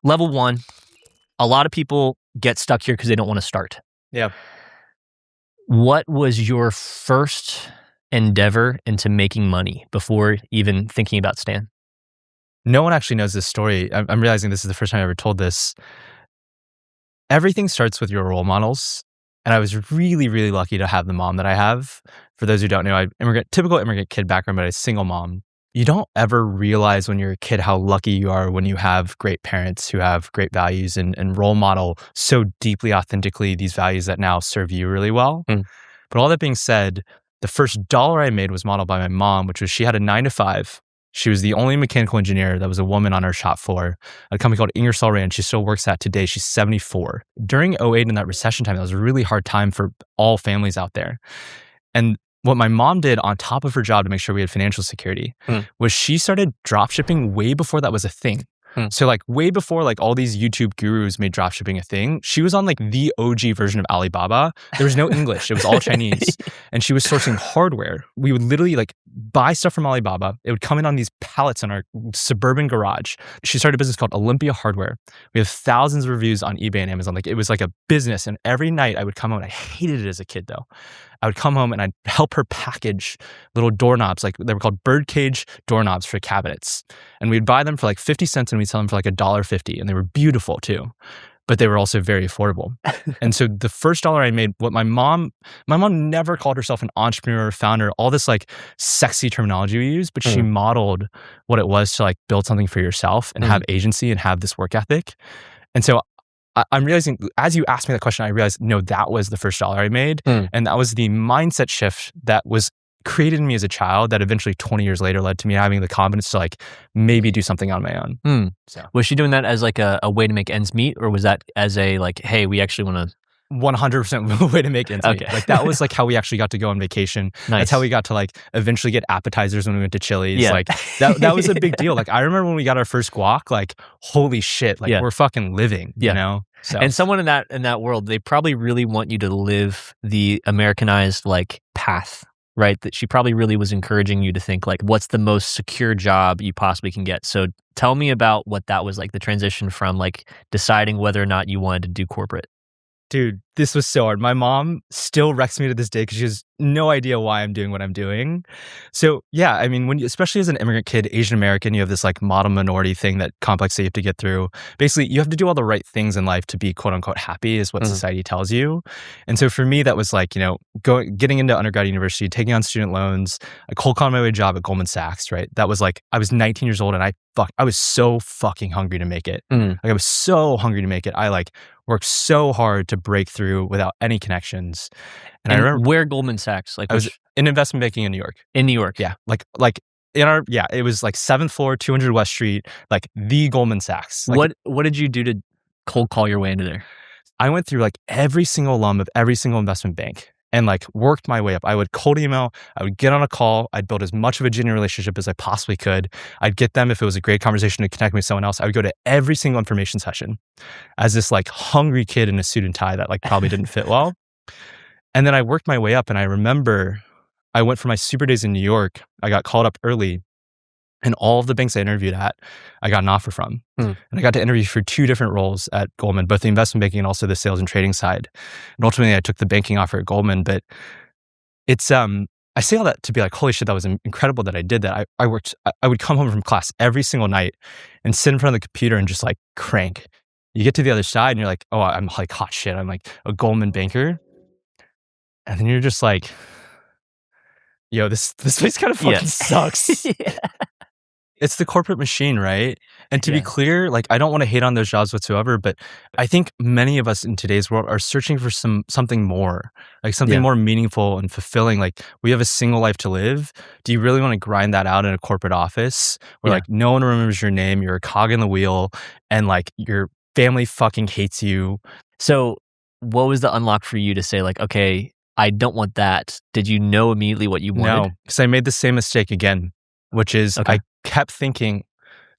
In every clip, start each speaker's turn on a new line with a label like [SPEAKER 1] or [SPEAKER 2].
[SPEAKER 1] level one, a lot of people get stuck here because they don't want to start.
[SPEAKER 2] Yeah.
[SPEAKER 1] What was your first endeavor into making money before even thinking about Stan?
[SPEAKER 2] No one actually knows this story. I'm realizing this is the first time I ever told this. Everything starts with your role models. And I was really, really lucky to have the mom that I have. For those who don't know, typical immigrant kid background, but a single mom. You don't ever realize when you're a kid how lucky you are when you have great parents who have great values and role model so deeply, authentically these values that now serve you really well. But all that being said, the first dollar I made was modeled by my mom, which was she had a 9-to-5. She was the only mechanical engineer that was a woman on our shop floor at a company called Ingersoll Rand. She still works at today. She's 74. During 2008 in that recession time, that was a really hard time for all families out there. And what my mom did on top of her job to make sure we had financial security was she started drop shipping way before that was a thing. So like way before like all these YouTube gurus made dropshipping a thing, she was on like the OG version of Alibaba. There was no English. It was all Chinese. And she was sourcing hardware. We would literally like buy stuff from Alibaba. It would come in on these pallets in our suburban garage. She started a business called Olympia Hardware. We have thousands of reviews on eBay and Amazon. Like it was like a business. And every night I would come home, and I hated it as a kid though. I would come home and I'd help her package little doorknobs, like they were called birdcage doorknobs for cabinets. And we'd buy them for like 50 cents and we'd sell them for like $1.50. And they were beautiful too, but they were also very affordable. And so the first dollar I made, what my mom never called herself an entrepreneur or founder, all this like sexy terminology we use, but she modeled what it was to like build something for yourself and have agency and have this work ethic. And so I'm realizing, as you asked me that question, I realized, no, that was the first dollar I made. And that was the mindset shift that was created in me as a child that eventually 20 years later led to me having the confidence to like maybe do something on my own.
[SPEAKER 1] So. Was she doing that as like a way to make ends meet, or was that as a like, hey, we actually want to...
[SPEAKER 2] 100% way to make ends meet. Like that was like how we actually got to go on vacation.
[SPEAKER 1] Nice.
[SPEAKER 2] That's how we got to like eventually get appetizers when we went to Chili's. Yeah. Like that was a big deal. Like I remember when we got our first guac, like holy shit, like we're fucking living, you know? So.
[SPEAKER 1] And someone in that world, they probably really want you to live the Americanized like path, right? That she probably really was encouraging you to think like, what's the most secure job you possibly can get? So tell me about what that was like, the transition from like deciding whether or not you wanted to do corporate.
[SPEAKER 2] Dude, this was so hard. My mom still wrecks me to this day because she has no idea why I'm doing what I'm doing. So yeah, I mean, especially as an immigrant kid, Asian American, you have this like model minority thing, that complex that you have to get through. Basically, you have to do all the right things in life to be quote unquote happy is what society tells you. And so for me, that was like, you know, getting into undergrad university, taking on student loans, I cold called my way a job at Goldman Sachs, right? That was like, I was 19 years old and I was so fucking hungry to make it. Like I was so hungry to make it. I like worked so hard to break through without any connections. And I remember
[SPEAKER 1] where Goldman Sachs, like
[SPEAKER 2] I was in investment banking in New York.
[SPEAKER 1] In New York,
[SPEAKER 2] yeah, like it was like 7th floor, 200 West Street, like the Goldman Sachs. Like,
[SPEAKER 1] what did you do to cold call your way into there?
[SPEAKER 2] I went through like every single alum of every single investment bank and like worked my way up. I would cold email, I would get on a call, I'd build as much of a genuine relationship as I possibly could. I'd get them, if it was a great conversation, to connect me with someone else. I would go to every single information session as this like hungry kid in a suit and tie that like probably didn't fit well. And then I worked my way up, and I remember I went for my super days in New York. I got called up early, and all of the banks I interviewed at, I got an offer from. And I got to interview for 2 different roles at Goldman, both the investment banking and also the sales and trading side. And ultimately, I took the banking offer at Goldman. But it's, I say all that to be like, holy shit, that was incredible that I did that. I would come home from class every single night and sit in front of the computer and just like crank. You get to the other side and you're like, oh, I'm like hot shit. I'm like a Goldman banker. And then you're just like, yo, this place kind of fucking sucks. It's the corporate machine, right? And to be clear, like I don't want to hate on those jobs whatsoever, but I think many of us in today's world are searching for something more, like something more meaningful and fulfilling. Like we have a single life to live. Do you really want to grind that out in a corporate office where like no one remembers your name, you're a cog in the wheel, and like your family fucking hates you?
[SPEAKER 1] So what was the unlock for you to say like, okay, I don't want that? Did you know immediately what you wanted?
[SPEAKER 2] No, because I made the same mistake again, which is I kept thinking,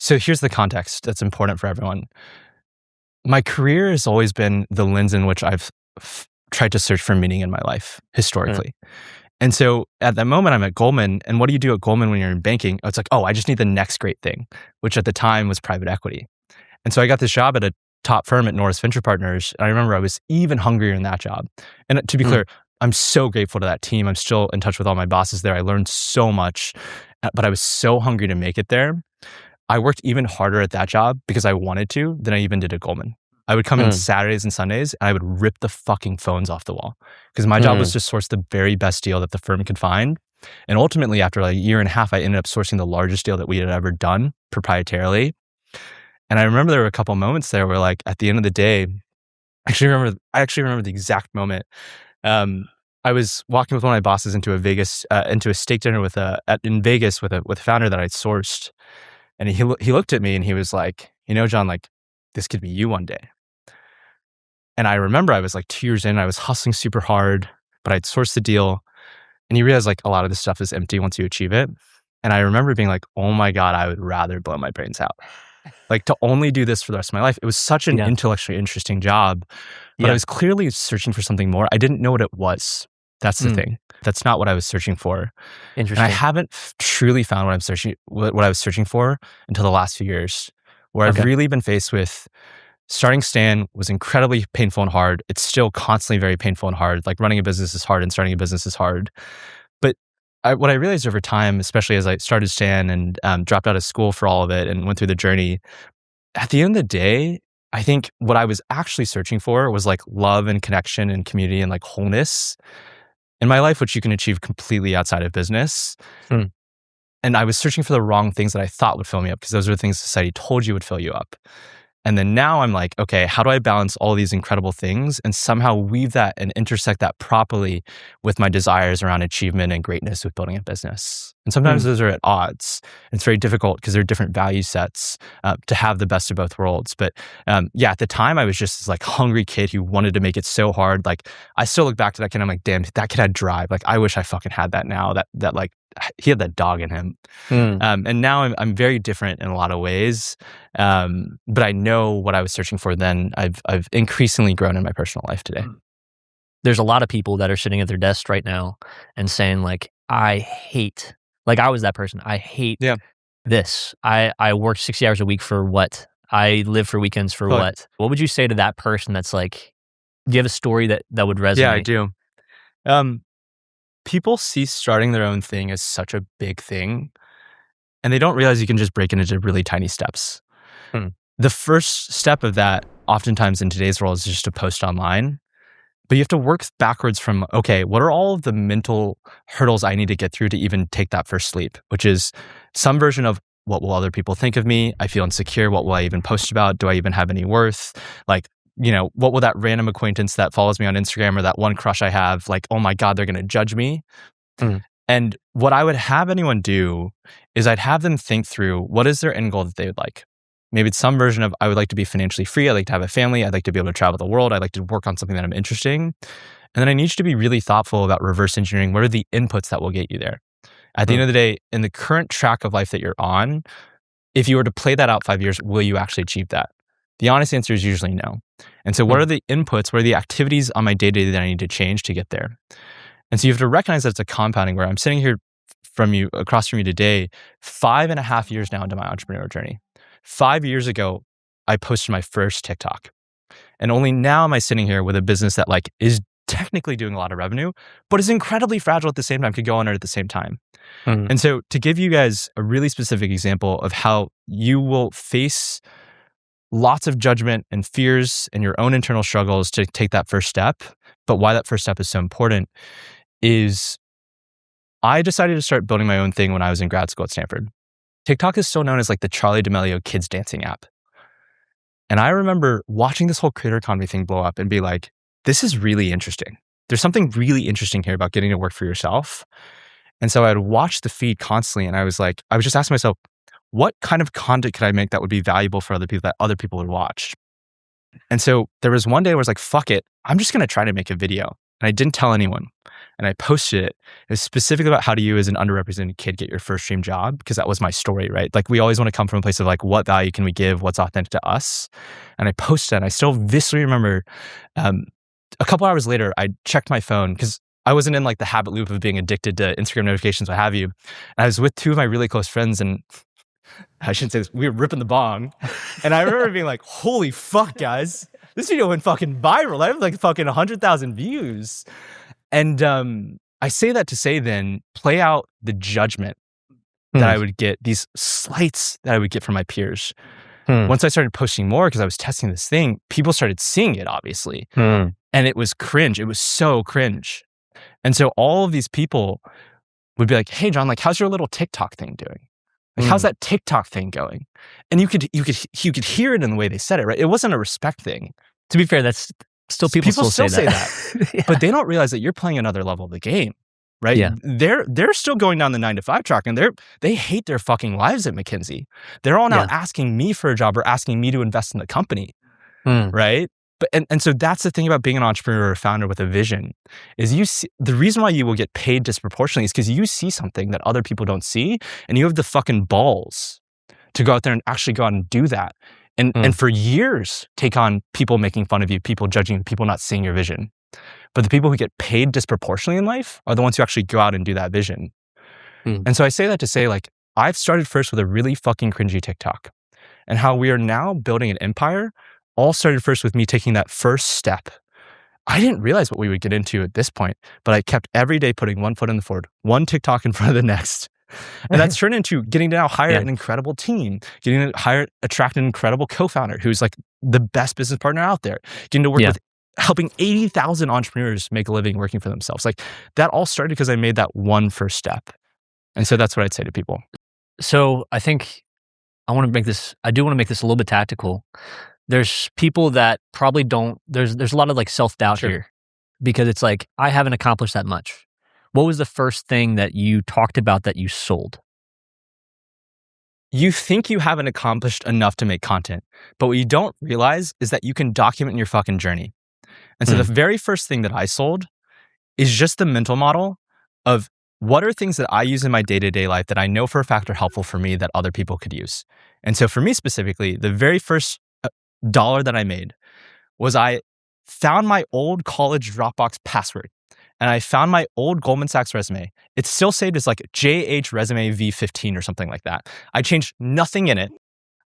[SPEAKER 2] so here's the context that's important for everyone. My career has always been the lens in which I've tried to search for meaning in my life historically. And so at that moment, I'm at Goldman. And what do you do at Goldman when you're in banking? It's like, oh, I just need the next great thing, which at the time was private equity. And so I got this job at a top firm at Norris Venture Partners. And I remember I was even hungrier in that job. And to be clear, I'm so grateful to that team. I'm still in touch with all my bosses there. I learned so much, but I was so hungry to make it there. I worked even harder at that job because I wanted to than I even did at Goldman. I would come in Saturdays and Sundays and I would rip the fucking phones off the wall because my job was to source the very best deal that the firm could find. And ultimately, after like a year and a half, I ended up sourcing the largest deal that we had ever done proprietarily. And I remember there were a couple moments there where, like, at the end of the day, I actually remember the exact moment. I was walking with one of my bosses into a steak dinner in Vegas with a founder that I'd sourced, and he looked at me and he was like, John, like, this could be you one day. And I remember I was like 2 years in, I was hustling super hard, but I'd sourced the deal, and you realize like a lot of this stuff is empty once you achieve it. And I remember being like, oh my God, I would rather blow my brains out. Like, to only do this for the rest of my life. It was such an intellectually interesting job, but I was clearly searching for something more. I didn't know what it was. That's the thing. That's not what I was searching for.
[SPEAKER 1] Interesting.
[SPEAKER 2] And I haven't truly found what I was searching for until the last few years, where I've really been faced with starting Stan was incredibly painful and hard. It's still constantly very painful and hard. Like, running a business is hard and starting a business is hard. But what I realized over time, especially as I started Stan and dropped out of school for all of it and went through the journey, at the end of the day, I think what I was actually searching for was like love and connection and community and like wholeness in my life, which you can achieve completely outside of business. And I was searching for the wrong things that I thought would fill me up because those are the things society told you would fill you up. And then now I'm like, okay, how do I balance all these incredible things and somehow weave that and intersect that properly with my desires around achievement and greatness with building a business? And sometimes those are at odds. It's very difficult because there are different value sets to have the best of both worlds. But at the time I was just this like hungry kid who wanted to make it so hard. Like, I still look back to that kid, I'm like, damn, that kid had drive. Like, I wish I fucking had that now. That like, he had that dog in him. And now I'm very different in a lot of ways. But I know what I was searching for then. I've increasingly grown in my personal life today.
[SPEAKER 1] There's a lot of people that are sitting at their desks right now and saying like, I was that person. I hate this. I work 60 hours a week for what? I live for weekends for what? What would you say to that person that's like, do you have a story that would resonate?
[SPEAKER 2] Yeah, I do. People see starting their own thing as such a big thing, and they don't realize you can just break it into really tiny steps. The first step of that, oftentimes in today's world, is just to post online. But you have to work backwards from, okay, what are all of the mental hurdles I need to get through to even take that first leap, which is some version of, what will other people think of me? I feel insecure. What will I even post about? Do I even have any worth? Like, what will that random acquaintance that follows me on Instagram or that one crush I have, like, oh my God, they're going to judge me. And what I would have anyone do is I'd have them think through, what is their end goal that they would like? Maybe it's some version of, I would like to be financially free. I'd like to have a family. I'd like to be able to travel the world. I'd like to work on something that I'm interested in. And then I need you to be really thoughtful about reverse engineering. What are the inputs that will get you there? At the end of the day, in the current track of life that you're on, if you were to play that out 5 years, will you actually achieve that? The honest answer is usually no. And so what are the inputs? What are the activities on my day-to-day that I need to change to get there? And so you have to recognize that it's a compounding, where I'm sitting here across from you today, 5.5 years now into my entrepreneurial journey. 5 years ago, I posted my first TikTok. And only now am I sitting here with a business that like is technically doing a lot of revenue, but is incredibly fragile at the same time, could go under at the same time. And so to give you guys a really specific example of how you will face lots of judgment and fears and your own internal struggles to take that first step, but why that first step is so important is I decided to start building my own thing when I was in grad school at Stanford. TikTok is still known as like the Charli D'Amelio kids dancing app. And I remember watching this whole creator economy thing blow up and be like, this is really interesting. There's something really interesting here about getting to work for yourself. And so I'd watch the feed constantly, and I was just asking myself, what kind of content could I make that would be valuable for other people, that other people would watch? And so there was one day where I was like, fuck it, I'm just going to try to make a video. And I didn't tell anyone. And I posted it. It was specifically about how do you as an underrepresented kid get your first dream job, because that was my story, right? Like, we always want to come from a place of like, what value can we give? What's authentic to us? And I posted it, and I still viscerally remember a couple hours later, I checked my phone because I wasn't in like the habit loop of being addicted to Instagram notifications, what have you. And I was with two of my really close friends, and I shouldn't say this. We were ripping the bong. And I remember being like, holy fuck, guys. This video went fucking viral. I have like fucking 100,000 views. And I say that to say then, play out the judgment that I would get, these slights that I would get from my peers. Once I started posting more, because I was testing this thing, people started seeing it, obviously. And it was cringe. It was so cringe. And so all of these people would be like, hey, John, like, how's your little TikTok thing doing? Like, how's that TikTok thing going? And you could hear it in the way they said it, right? It wasn't a respect thing.
[SPEAKER 1] To be fair, that's still people still say that.
[SPEAKER 2] Yeah. But they don't realize that you're playing another level of the game, right?
[SPEAKER 1] Yeah.
[SPEAKER 2] They're still going down the 9-to-5 track, and they hate their fucking lives at McKinsey. They're all now asking me for a job or asking me to invest in the company, right? But and so that's the thing about being an entrepreneur or a founder with a vision is you see, the reason why you will get paid disproportionately is because you see something that other people don't see, and you have the fucking balls to go out there and actually go out and do that. And for years, take on people making fun of you, people judging you, people not seeing your vision. But the people who get paid disproportionately in life are the ones who actually go out and do that vision. And so I say that to say, like, I've started first with a really fucking cringy TikTok, and how we are now building an empire all started first with me taking that first step. I didn't realize what we would get into at this point, but I kept every day putting one foot in the forward, one TikTok in front of the next. And that's turned into getting to now hire an incredible team, getting to attract an incredible co-founder who's like the best business partner out there, getting to work with helping 80,000 entrepreneurs make a living working for themselves. Like, that all started because I made that one first step. And so that's what I'd say to people.
[SPEAKER 1] So I think I do want to make this a little bit tactical. There's people that probably don't, there's a lot of like self-doubt here, because it's like, I haven't accomplished that much. What was the first thing that you talked about that you sold?
[SPEAKER 2] You think you haven't accomplished enough to make content, but what you don't realize is that you can document your fucking journey. And so the very first thing that I sold is just the mental model of what are things that I use in my day-to-day life that I know for a fact are helpful for me that other people could use. And so for me specifically, the very first dollar that I made was I found my old college Dropbox password, and I found my old Goldman Sachs resume. It's still saved as like JH resume V15 or something like that. I changed nothing in it.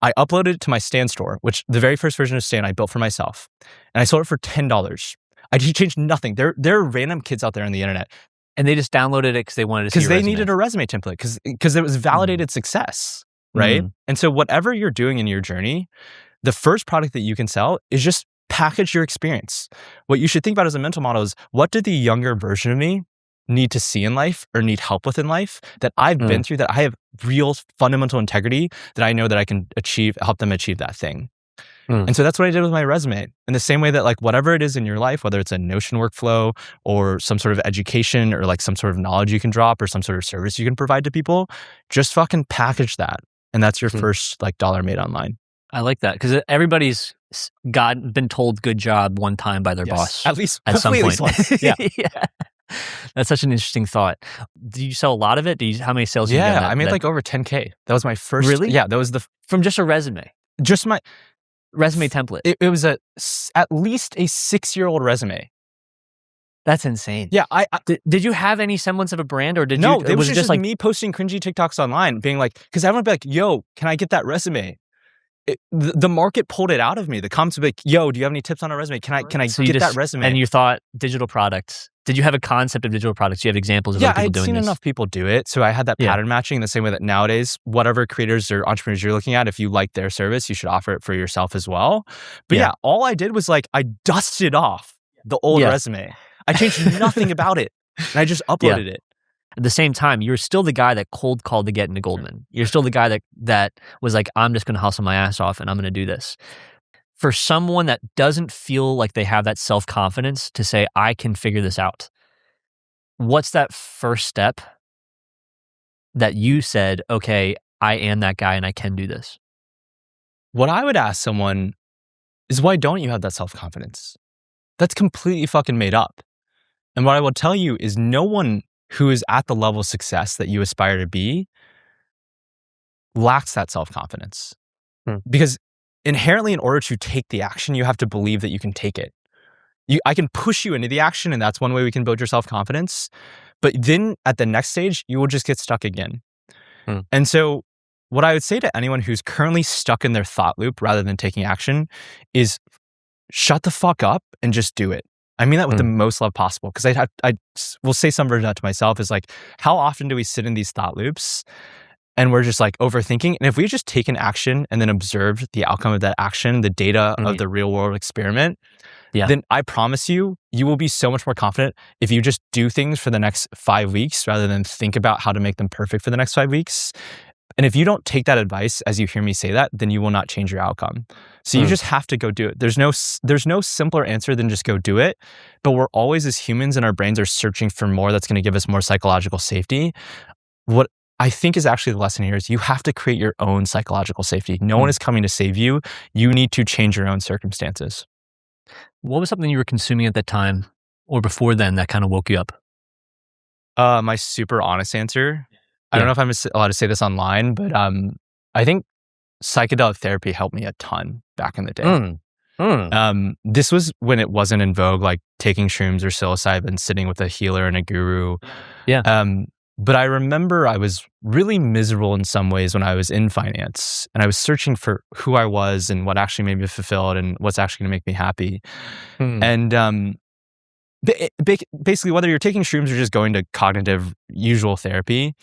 [SPEAKER 2] I uploaded it to my Stan store, which the very first version of Stan I built for myself, and I sold it for $10. I changed nothing. There are random kids out there on the internet,
[SPEAKER 1] and they just downloaded it because they wanted to see.
[SPEAKER 2] Because they needed a resume template, because it was validated success, right? And so whatever you're doing in your journey, the first product that you can sell is just package your experience. What you should think about as a mental model is, what did the younger version of me need to see in life or need help with in life that I've been through, that I have real fundamental integrity that I know that I can help them achieve that thing. And so that's what I did with my resume. In the same way that, like, whatever it is in your life, whether it's a Notion workflow or some sort of education or like some sort of knowledge you can drop or some sort of service you can provide to people, just fucking package that. And that's your first like dollar made online.
[SPEAKER 1] I like that, because everybody's been told good job one time by their boss.
[SPEAKER 2] At least,
[SPEAKER 1] at some point.
[SPEAKER 2] At least once. Yeah.
[SPEAKER 1] That's such an interesting thought. Did you sell a lot of it? How many sales did you get?
[SPEAKER 2] I made like over 10K. That was my first.
[SPEAKER 1] Really?
[SPEAKER 2] Yeah, that was
[SPEAKER 1] from just a resume.
[SPEAKER 2] Just my
[SPEAKER 1] resume template.
[SPEAKER 2] It was at least a 6-year-old resume.
[SPEAKER 1] That's insane.
[SPEAKER 2] Yeah.
[SPEAKER 1] Did you have any semblance of a brand, or
[SPEAKER 2] it was just like me posting cringy TikToks online, being like, because everyone would be like, yo, can I get that resume? The market pulled it out of me. The comments would be like, yo, do you have any tips on a resume? Can I get that resume?
[SPEAKER 1] And you thought digital products. Did you have a concept of digital products? Do you have examples of other people doing this?
[SPEAKER 2] Yeah, I'd seen enough people do it. So I had that pattern matching in the same way that nowadays, whatever creators or entrepreneurs you're looking at, if you like their service, you should offer it for yourself as well. But all I did was like, I dusted off the old resume. I changed nothing about it. And I just uploaded it.
[SPEAKER 1] At the same time, you're still the guy that cold called to get into Goldman. You're still the guy that was like, I'm just going to hustle my ass off and I'm going to do this. For someone that doesn't feel like they have that self-confidence to say, I can figure this out, what's that first step that you said, okay, I am that guy and I can do this?
[SPEAKER 2] What I would ask someone is, why don't you have that self-confidence? That's completely fucking made up. And what I will tell you is, no one who is at the level of success that you aspire to be lacks that self-confidence. Because inherently, in order to take the action, you have to believe that you can take it. I can push you into the action, and that's one way we can build your self-confidence. But then at the next stage, you will just get stuck again. And so what I would say to anyone who's currently stuck in their thought loop rather than taking action is shut the fuck up and just do it. I mean that with the most love possible, because I will say some version of that to myself is like, how often do we sit in these thought loops and we're just like overthinking? And if we just take an action and then observed the outcome of that action, the data of the real world experiment, then I promise you, you will be so much more confident if you just do things for the next 5 weeks rather than think about how to make them perfect for the next 5 weeks. And if you don't take that advice as you hear me say that, then you will not change your outcome. So you just have to go do it. There's no simpler answer than just go do it. But we're always, as humans, and our brains are searching for more that's going to give us more psychological safety. What I think is actually the lesson here is you have to create your own psychological safety. No one is coming to save you. You need to change your own circumstances.
[SPEAKER 1] What was something you were consuming at that time or before then that kind of woke you up?
[SPEAKER 2] My super honest answer. I don't know if I'm allowed to say this online, but I think psychedelic therapy helped me a ton back in the day. This was when it wasn't in vogue, like taking shrooms or psilocybin, sitting with a healer and a guru. But I remember I was really miserable in some ways when I was in finance, and I was searching for who I was and what actually made me fulfilled and what's actually going to make me happy. And basically, whether you're taking shrooms or just going to cognitive usual therapy,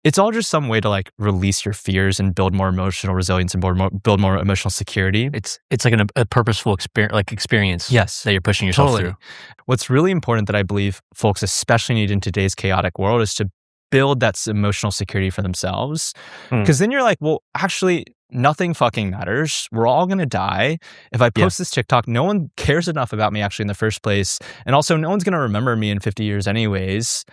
[SPEAKER 2] it's all just some way to like release your fears and build more emotional resilience and build more emotional security.
[SPEAKER 1] It's like a purposeful experience that you're pushing yourself through.
[SPEAKER 2] What's really important that I believe folks especially need in today's chaotic world is to build that emotional security for themselves. Because then you're like, well, actually, nothing fucking matters. We're all going to die. If I post this TikTok, no one cares enough about me actually in the first place. And also, no one's going to remember me in 50 years anyways.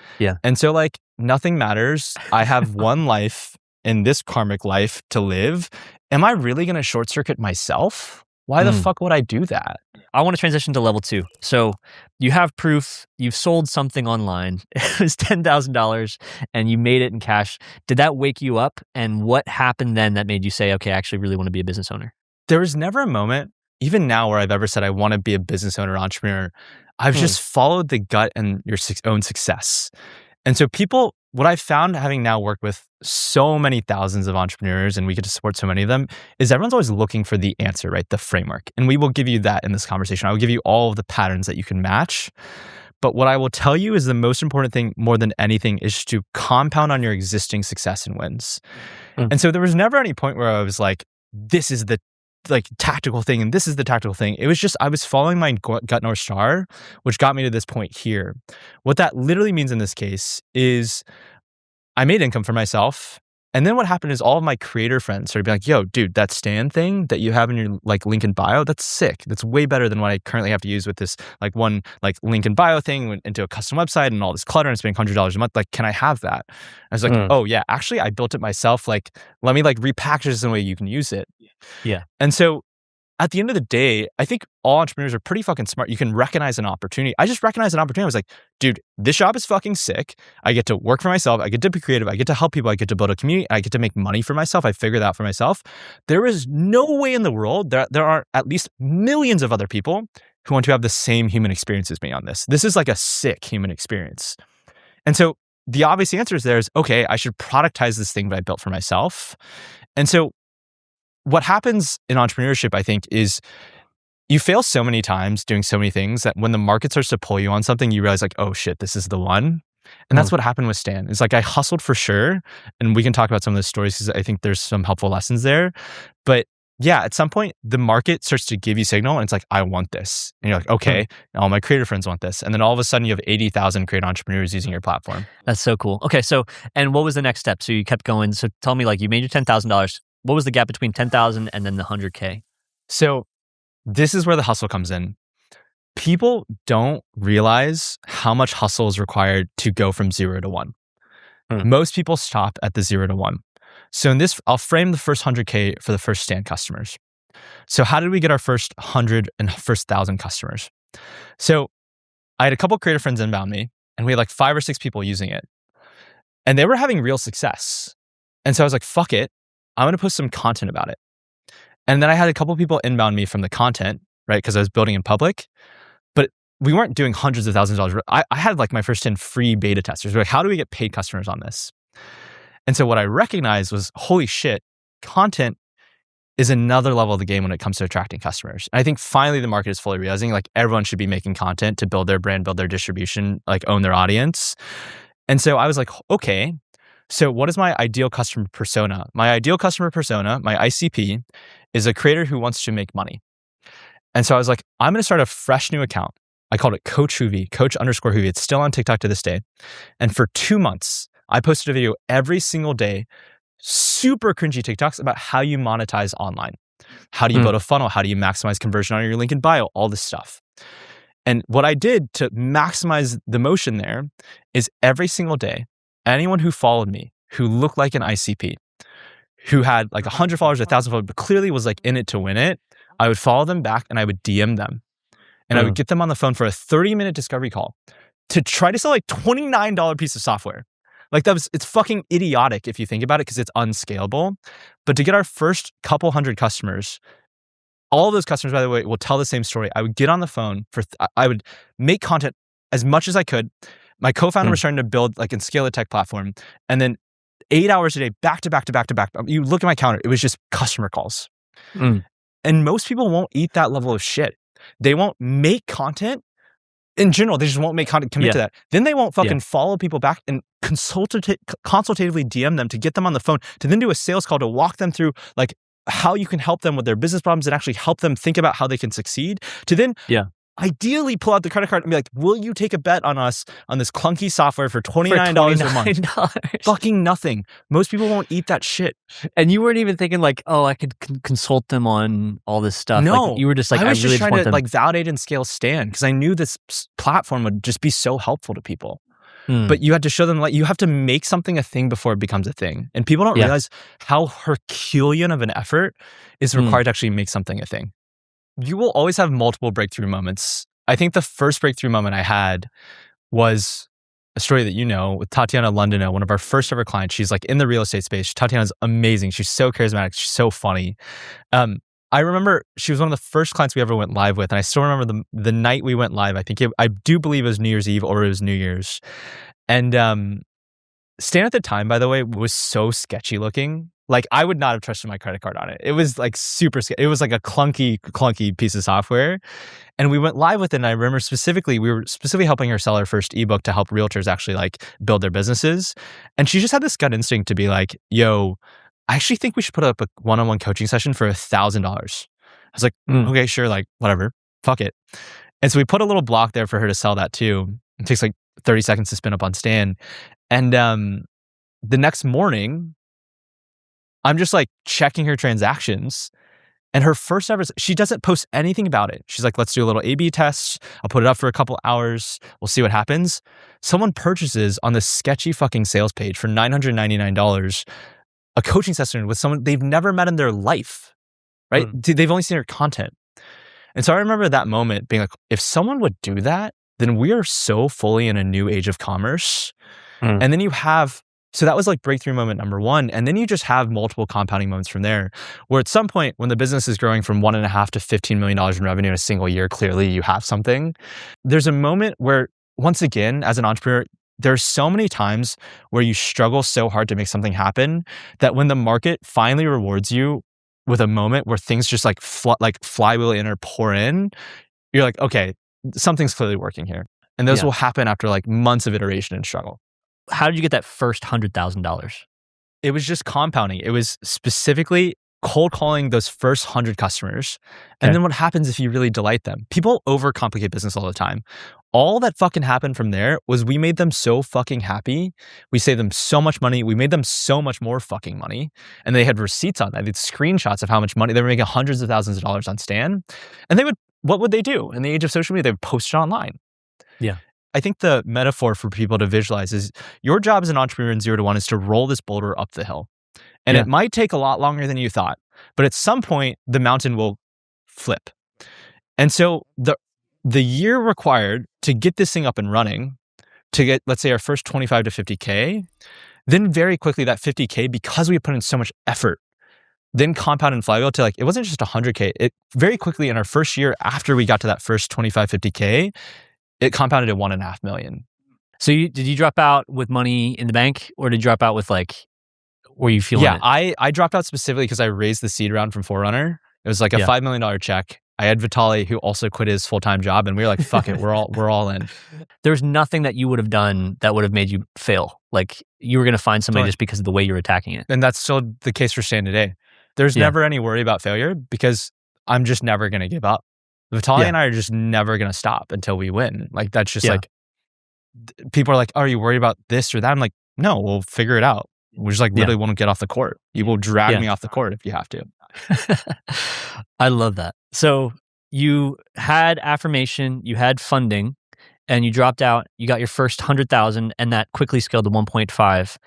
[SPEAKER 2] And so, like, nothing matters. I have one life in this karmic life to live. Am I really going to short circuit myself? Why the fuck would I do that?
[SPEAKER 1] I want to transition to level 2. So you have proof, you've sold something online. It was $10,000 and you made it in cash. Did that wake you up? And what happened then that made you say, okay, I actually really want to be a business owner?
[SPEAKER 2] There was never a moment, even now, where I've ever said I want to be a business owner, entrepreneur. I've just followed the gut and your own success. And so what I've found, having now worked with so many thousands of entrepreneurs and we get to support so many of them, is everyone's always looking for the answer, right? The framework. And we will give you that in this conversation. I will give you all of the patterns that you can match. But what I will tell you is the most important thing more than anything is to compound on your existing success and wins. And so there was never any point where I was like, this is the tactical thing and this is the tactical thing. It was just I was following my gut North Star, which got me to this point here. What that literally means in this case is I made income for myself. And then what happened is all of my creator friends started being like, yo, dude, that Stan thing that you have in your like link in bio, that's sick. That's way better than what I currently have to use with this like one like link in bio thing into a custom website and all this clutter and spending $100 a month. Like, can I have that? I was like, oh yeah, actually I built it myself. Like, let me like repackage this in a way you can use it. And so at the end of the day, I think all entrepreneurs are pretty fucking smart. You can recognize an opportunity. I just recognized an opportunity. I was like, dude, this job is fucking sick. I get to work for myself. I get to be creative. I get to help people. I get to build a community. I get to make money for myself. I figured that out for myself. There is no way in the world there are at least millions of other people who want to have the same human experience as me on this. This is like a sick human experience. And so the obvious answer there is, okay, I should productize this thing that I built for myself. And so what happens in entrepreneurship, I think, is you fail so many times doing so many things that when the market starts to pull you on something, you realize like, oh shit, this is the one. And that's what happened with Stan. It's like I hustled for sure. And we can talk about some of those stories because I think there's some helpful lessons there. But yeah, at some point, the market starts to give you signal and it's like, I want this. And you're like, okay, all my creator friends want this. And then all of a sudden you have 80,000 creator entrepreneurs using your platform.
[SPEAKER 1] That's so cool. Okay, so, and what was the next step? So you kept going. So tell me, like, you made your $10,000. What was the gap between 10,000 and then the 100K?
[SPEAKER 2] So this is where the hustle comes in. People don't realize how much hustle is required to go from 0 to 1. Most people stop at the 0 to 1. So in this, I'll frame the first 100K for the first Stan customers. So how did we get our first 100 and first 1,000 customers? So I had a couple creator friends inbound me and we had like 5 or 6 people using it. And they were having real success. And so I was like, fuck it. I'm going to post some content about it. And then I had a couple people inbound me from the content, right? Because I was building in public, but we weren't doing hundreds of thousands of dollars. I had like my first 10 free beta testers. We're like, how do we get paid customers on this? And so what I recognized was, holy shit, content is another level of the game when it comes to attracting customers. And I think finally the market is fully realizing like everyone should be making content to build their brand, build their distribution, like own their audience. And so I was like, okay, so what is my ideal customer persona? My ideal customer persona, my ICP, is a creator who wants to make money. And so I was like, I'm going to start a fresh new account. I called it Coach Hoovie, Coach_Hoovie. It's still on TikTok to this day. And for 2 months, I posted a video every single day, super cringy TikToks about how you monetize online. How do you build a funnel? How do you maximize conversion on your link in bio? All this stuff. And what I did to maximize the motion there is every single day, anyone who followed me, who looked like an ICP, who had like 100 followers, 1,000 followers, but clearly was like in it to win it, I would follow them back and I would DM them. And I would get them on the phone for a 30-minute discovery call to try to sell like $29 piece of software. Like it's fucking idiotic if you think about it because it's unscalable. But to get our first couple hundred customers, all of those customers, by the way, will tell the same story. I would get on the phone I would make content as much as I could. My co-founder was starting to build like and scale a tech platform. And then 8 hours a day, back to back to back to back. You look at my calendar, it was just customer calls. And most people won't eat that level of shit. They won't make content in general. They just won't make content, commit to that. Then they won't fucking follow people back and consultatively DM them to get them on the phone, to then do a sales call to walk them through like how you can help them with their business problems and actually help them think about how they can succeed, to then ideally pull out the credit card and be like, will you take a bet on us on this clunky software for $29 a month? Fucking nothing. Most people won't eat that shit.
[SPEAKER 1] And you weren't even thinking like, oh, I could consult them on all this stuff.
[SPEAKER 2] No.
[SPEAKER 1] Like, you were just like,
[SPEAKER 2] I was
[SPEAKER 1] really
[SPEAKER 2] just trying to
[SPEAKER 1] them.
[SPEAKER 2] like validate and scale Stan because I knew this platform would just be so helpful to people. But you had to show them, like, you have to make something a thing before it becomes a thing. And people don't realize how Herculean of an effort is required to actually make something a thing. You will always have multiple breakthrough moments. I think the first breakthrough moment I had was a story that you know with Tatiana Londino, one of our first ever clients. She's like in the real estate space. Tatiana's amazing. She's so charismatic. She's so funny. I remember she was one of the first clients we ever went live with. And I still remember the night we went live. I do believe it was New Year's Eve or it was New Year's. And Stan at the time, by the way, was so sketchy looking. Like I would not have trusted my credit card on it. It was like super sketchy. It was like a clunky piece of software. And we went live with it. And I remember we were specifically helping her sell her first ebook to help realtors actually like build their businesses. And she just had this gut instinct to be like, yo, I actually think we should put up a one-on-one coaching session for $1,000. I was like, okay, sure, like whatever, fuck it. And so we put a little block there for her to sell that too. It takes like 30 seconds to spin up on Stan. And the next morning, I'm just like checking her transactions. And her first ever, she doesn't post anything about it. She's like, let's do a little A/B test. I'll put it up for a couple hours. We'll see what happens. Someone purchases on this sketchy fucking sales page for $999 a coaching session with someone they've never met in their life, right? They've only seen her content. And so I remember that moment being like, if someone would do that, then we are so fully in a new age of commerce. And then so that was like breakthrough moment number one. And then you just have multiple compounding moments from there, where at some point when the business is growing from $1.5 to $15 million in revenue in a single year, clearly you have something. There's a moment where, once again, as an entrepreneur, there's so many times where you struggle so hard to make something happen that when the market finally rewards you with a moment where things just like flywheel in or pour in, you're like, okay, something's clearly working here. And those will happen after like months of iteration and struggle.
[SPEAKER 1] How did you get that first $100,000?
[SPEAKER 2] It was just compounding. It was specifically cold calling those first 100 customers. And then what happens if you really delight them? People overcomplicate business all the time. All that fucking happened from there was we made them so fucking happy. We saved them so much money. We made them so much more fucking money. And they had receipts on that. They had screenshots of how much money they were making, hundreds of thousands of dollars on Stan. And what would they do? In the age of social media, they would post it online.
[SPEAKER 1] Yeah.
[SPEAKER 2] I think the metaphor for people to visualize is your job as an entrepreneur in 0 to 1 is to roll this boulder up the hill. And it might take a lot longer than you thought, but at some point the mountain will flip. And so the year required to get this thing up and running, to get, let's say, our first 25 to 50K, then very quickly that 50K, because we put in so much effort, then compound and flywheel to like, it wasn't just 100K. It very quickly in our first year after we got to that first 25, 50K, it compounded to $1.5 million.
[SPEAKER 1] So did you drop out with money in the bank, or did you drop out with like were you feeling
[SPEAKER 2] Yeah,
[SPEAKER 1] it?
[SPEAKER 2] I dropped out specifically because I raised the seed round from Forerunner. It was like a
[SPEAKER 1] Yeah.
[SPEAKER 2] $5 million check. I had Vitaly, who also quit his full-time job, and we were like, fuck it, we're all in.
[SPEAKER 1] There's nothing that you would have done that would have made you fail. Like you were going to find somebody
[SPEAKER 2] Totally.
[SPEAKER 1] just because of the way you're attacking it.
[SPEAKER 2] And that's still the case for Stan today. There's
[SPEAKER 1] Yeah.
[SPEAKER 2] never any worry about failure because I'm just never going to give up. Vitaly
[SPEAKER 1] Yeah.
[SPEAKER 2] and I are just never going to stop until we win. Like that's just
[SPEAKER 1] Yeah.
[SPEAKER 2] like, people are like, are you worried about this or that? I'm like, no, we'll figure it out. We just like
[SPEAKER 1] Yeah.
[SPEAKER 2] literally won't get off the court. You will drag
[SPEAKER 1] Yeah.
[SPEAKER 2] me off the court if you have to.
[SPEAKER 1] I love that. So you had affirmation, you had funding, and you dropped out. You got your first 100,000, and that quickly scaled to 1.5.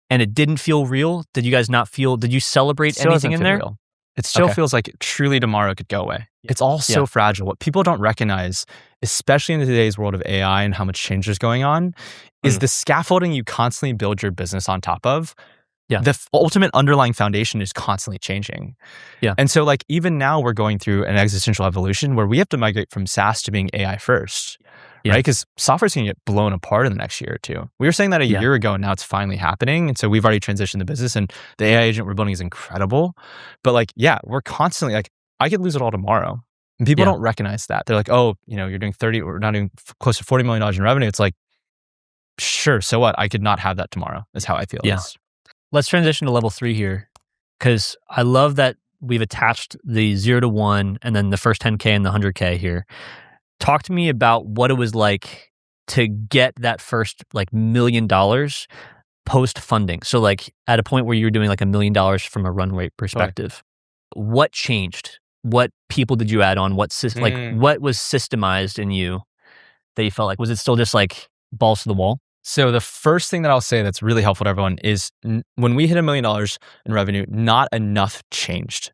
[SPEAKER 1] And it didn't feel real. Did you guys not feel? Did you celebrate
[SPEAKER 2] Still
[SPEAKER 1] anything
[SPEAKER 2] doesn't
[SPEAKER 1] in
[SPEAKER 2] feel
[SPEAKER 1] there?
[SPEAKER 2] real. It still
[SPEAKER 1] Okay.
[SPEAKER 2] feels like truly tomorrow could go away. It's all so
[SPEAKER 1] Yeah.
[SPEAKER 2] fragile. What people don't recognize, especially in today's world of AI and how much change is going on, is the scaffolding you constantly build your business on top of.
[SPEAKER 1] Yeah.
[SPEAKER 2] The ultimate underlying foundation is constantly changing.
[SPEAKER 1] Yeah.
[SPEAKER 2] And so like even now we're going through an existential evolution where we have to migrate from SaaS to being AI first.
[SPEAKER 1] Yeah.
[SPEAKER 2] Right? Because software's going to get blown apart in the next year or two. We were saying that a
[SPEAKER 1] Yeah.
[SPEAKER 2] year ago, and now it's finally happening. And so we've already transitioned the business, and the AI agent we're building is incredible. But like, yeah, we're constantly like, I could lose it all tomorrow. And people
[SPEAKER 1] Yeah.
[SPEAKER 2] don't recognize that. They're like, oh, you're doing 30, we're not doing close to $40 million in revenue. It's like, sure, so what? I could not have that tomorrow, is how I feel.
[SPEAKER 1] Yeah. Let's transition to level 3 here, because I love that we've attached the 0 to 1 and then the first 10K and the 100K here. Talk to me about what it was like to get that first like $1 million post funding. So like at a point where you were doing like $1 million from a run rate perspective, what changed? What people did you add on? What what was systemized in you that you felt like? Was it still just like balls to the wall?
[SPEAKER 2] So the first thing that I'll say that's really helpful to everyone is when we hit $1 million in revenue, not enough changed.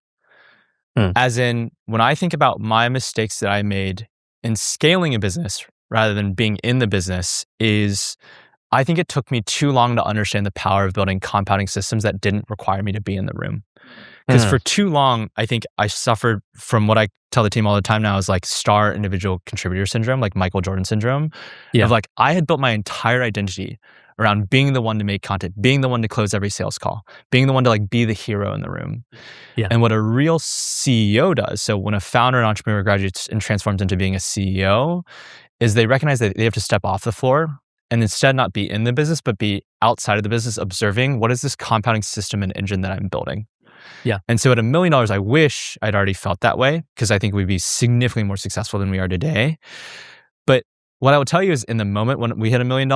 [SPEAKER 2] As in, when I think about my mistakes that I made in scaling a business rather than being in the business, is I think it took me too long to understand the power of building compounding systems that didn't require me to be in the room. Because for too long, I think I suffered from what I tell the team all the time now is like star individual contributor syndrome, like Michael Jordan syndrome.
[SPEAKER 1] Yeah.
[SPEAKER 2] Of like, I had built my entire identity around being the one to make content, being the one to close every sales call, being the one to like be the hero in the room.
[SPEAKER 1] Yeah.
[SPEAKER 2] And what a real CEO does, so when a founder and entrepreneur graduates and transforms into being a CEO, is they recognize that they have to step off the floor and instead not be in the business, but be outside of the business observing what is this compounding system and engine that I'm building.
[SPEAKER 1] Yeah.
[SPEAKER 2] And so at $1 million, I wish I'd already felt that way because I think we'd be significantly more successful than we are today. But what I will tell you is in the moment when we hit $1 million,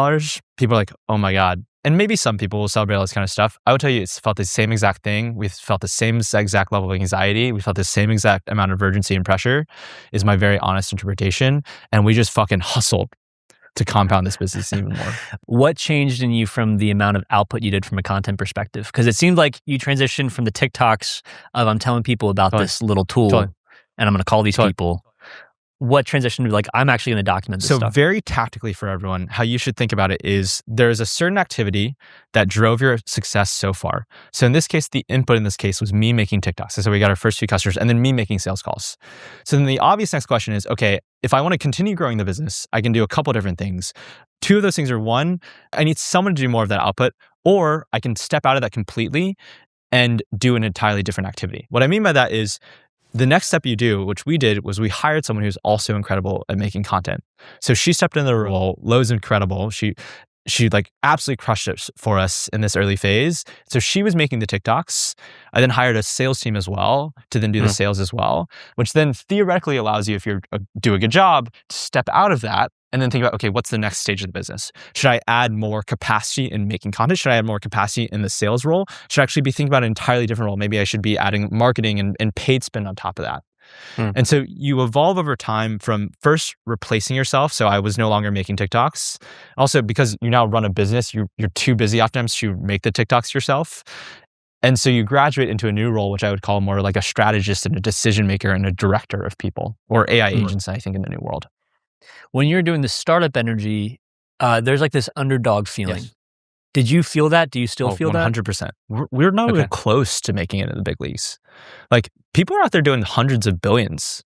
[SPEAKER 2] people are like, oh my God. And maybe some people will celebrate all this kind of stuff. I would tell you it's felt the same exact thing. We felt the same exact level of anxiety. We felt the same exact amount of urgency and pressure is my very honest interpretation. And we just fucking hustled to compound this business even more. What
[SPEAKER 1] changed in you from the amount of output you did from a content perspective? Because it seemed like you transitioned from the TikToks of I'm telling people about this little tool and I'm going to call these people. What transitioned to like, I'm actually going to document this stuff?
[SPEAKER 2] So very tactically for everyone, how you should think about it is there's a certain activity that drove your success so far. So in this case, the input in this case was me making TikToks. So we got our first few customers and then me making sales calls. So then the obvious next question is, okay, if I want to continue growing the business, I can do a couple different things. Two of those things are one, I need someone to do more of that output, or I can step out of that completely and do an entirely different activity. What I mean by that is the next step you do, which we did, was we hired someone who's also incredible at making content. So she stepped into the role. Lo's incredible. She like absolutely crushed it for us in this early phase. So she was making the TikToks. I then hired a sales team as well to then do the sales as well, which then theoretically allows you, if you do a good job, to step out of that and then think about, okay, what's the next stage of the business? Should I add more capacity in making content? Should I add more capacity in the sales role? Should I actually be thinking about an entirely different role? Maybe I should be adding marketing and paid spend on top of that. And so you evolve over time from first replacing yourself. So I was no longer making TikToks. Also, because you now run a business, you're too busy oftentimes to make the TikToks yourself. And so you graduate into a new role, which I would call more like a strategist and a decision maker and a director of people, or AI agents, I think, in the new world.
[SPEAKER 1] When you're doing the startup energy, there's like this underdog feeling. Yes. Did you feel that? Do you still feel 100%.
[SPEAKER 2] that? 100%. We're not even close to making it in the big leagues. Like people are out there doing hundreds of billions.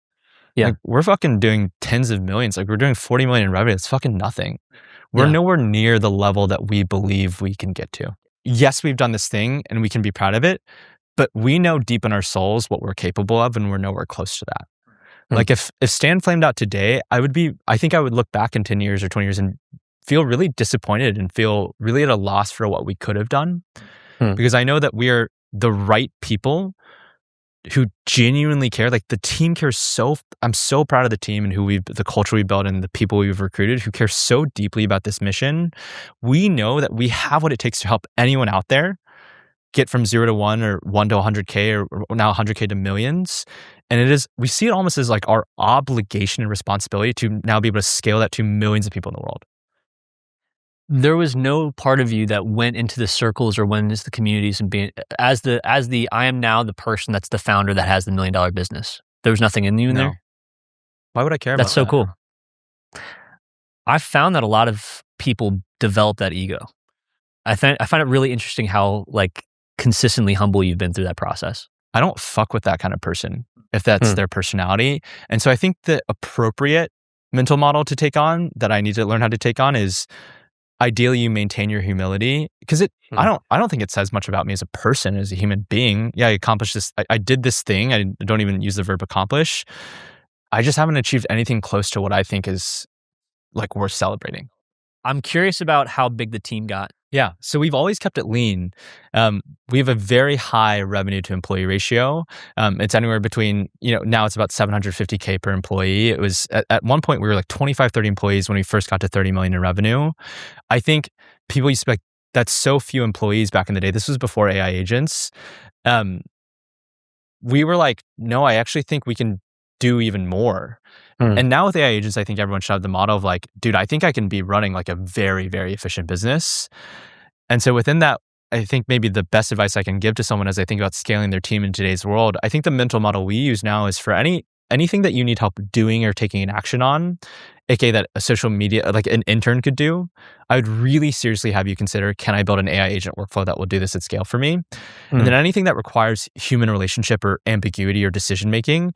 [SPEAKER 1] Yeah.
[SPEAKER 2] Like, we're fucking doing tens of millions. Like we're doing 40 million in revenue. It's fucking nothing. We're nowhere near the level that we believe we can get to. yes, we've done this thing and we can be proud of it, but we know deep in our souls what we're capable of and we're nowhere close to that.
[SPEAKER 1] Hmm.
[SPEAKER 2] Like if Stan flamed out today, I think I would look back in 10 years or 20 years and feel really disappointed and feel really at a loss for what we could have done.
[SPEAKER 1] Hmm.
[SPEAKER 2] Because I know that we are the right people who genuinely care. Like the team cares I'm so proud of the team and the culture we built and the people we've recruited who care so deeply about this mission. We know that we have what it takes to help anyone out there get from 0 to 1 or 1 to 100K or now 100K to millions. And we see it almost as like our obligation and responsibility to now be able to scale that to millions of people in the world.
[SPEAKER 1] There was no part of you that went into the circles or went into the communities and being as the I am now the person that's the founder that has the $1 million business. There was nothing in you in
[SPEAKER 2] No.
[SPEAKER 1] there?
[SPEAKER 2] Why would I care
[SPEAKER 1] That's
[SPEAKER 2] about
[SPEAKER 1] so
[SPEAKER 2] that?
[SPEAKER 1] cool. I've found that a lot of people develop that ego. I find it really interesting how like consistently humble you've been through that process.
[SPEAKER 2] I don't fuck with that kind of person if that's their personality. And so I think the appropriate mental model to take on that I need to learn how to take on is ideally you maintain your humility because I don't think it says much about me as a person, as a human being. Yeah, I accomplished this. I did this thing. I don't even use the verb accomplish. I just haven't achieved anything close to what I think is like worth celebrating.
[SPEAKER 1] I'm curious about how big the team got.
[SPEAKER 2] Yeah. So we've always kept it lean. We have a very high revenue to employee ratio. It's anywhere between, now it's about 750K per employee. It was at one point we were like 25, 30 employees when we first got to 30 million in revenue. I think people used to be like, that's so few employees back in the day. This was before AI agents. We were like, no, I actually think we can do even more. And now with AI agents, I think everyone should have the model of like, dude, I think I can be running like a very, very efficient business. And so within that, I think maybe the best advice I can give to someone as I think about scaling their team in today's world, I think the mental model we use now is for anything that you need help doing or taking an action on, aka that a social media, like an intern could do, I would really seriously have you consider, can I build an AI agent workflow that will do this at scale for me? And then anything that requires human relationship or ambiguity or decision making,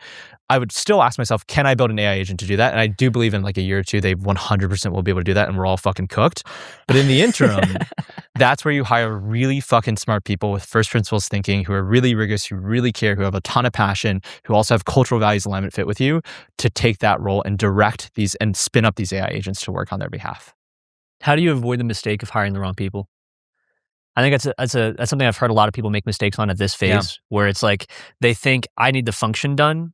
[SPEAKER 2] I would still ask myself, can I build an AI agent to do that? And I do believe in like a year or two, they 100% will be able to do that and we're all fucking cooked. But in the interim, that's where you hire really fucking smart people with first principles thinking, who are really rigorous, who really care, who have a ton of passion, who also have cultural values alignment fit with you to take that role and direct these and spin up these AI agents to work on their behalf.
[SPEAKER 1] How do you avoid the mistake of hiring the wrong people? I think that's something I've heard a lot of people make mistakes on at this phase, where it's like they think I need the function done,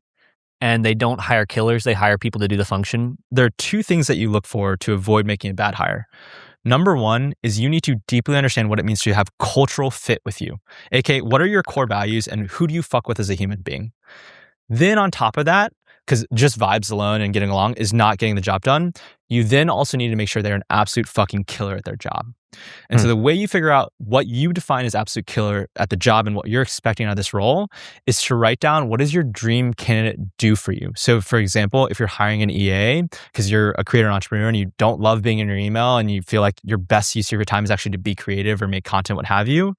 [SPEAKER 1] and they don't hire killers. They hire people to do the function.
[SPEAKER 2] There are two things that you look for to avoid making a bad hire. Number one is you need to deeply understand what it means to have cultural fit with you. AKA, what are your core values and who do you fuck with as a human being? Then on top of that, because just vibes alone and getting along is not getting the job done, you then also need to make sure they're an absolute fucking killer at their job. And so the way you figure out what you define as absolute killer at the job and what you're expecting out of this role is to write down, what does your dream candidate do for you? So for example, if you're hiring an EA because you're a creator and entrepreneur and you don't love being in your email and you feel like your best use of your time is actually to be creative or make content, what have you,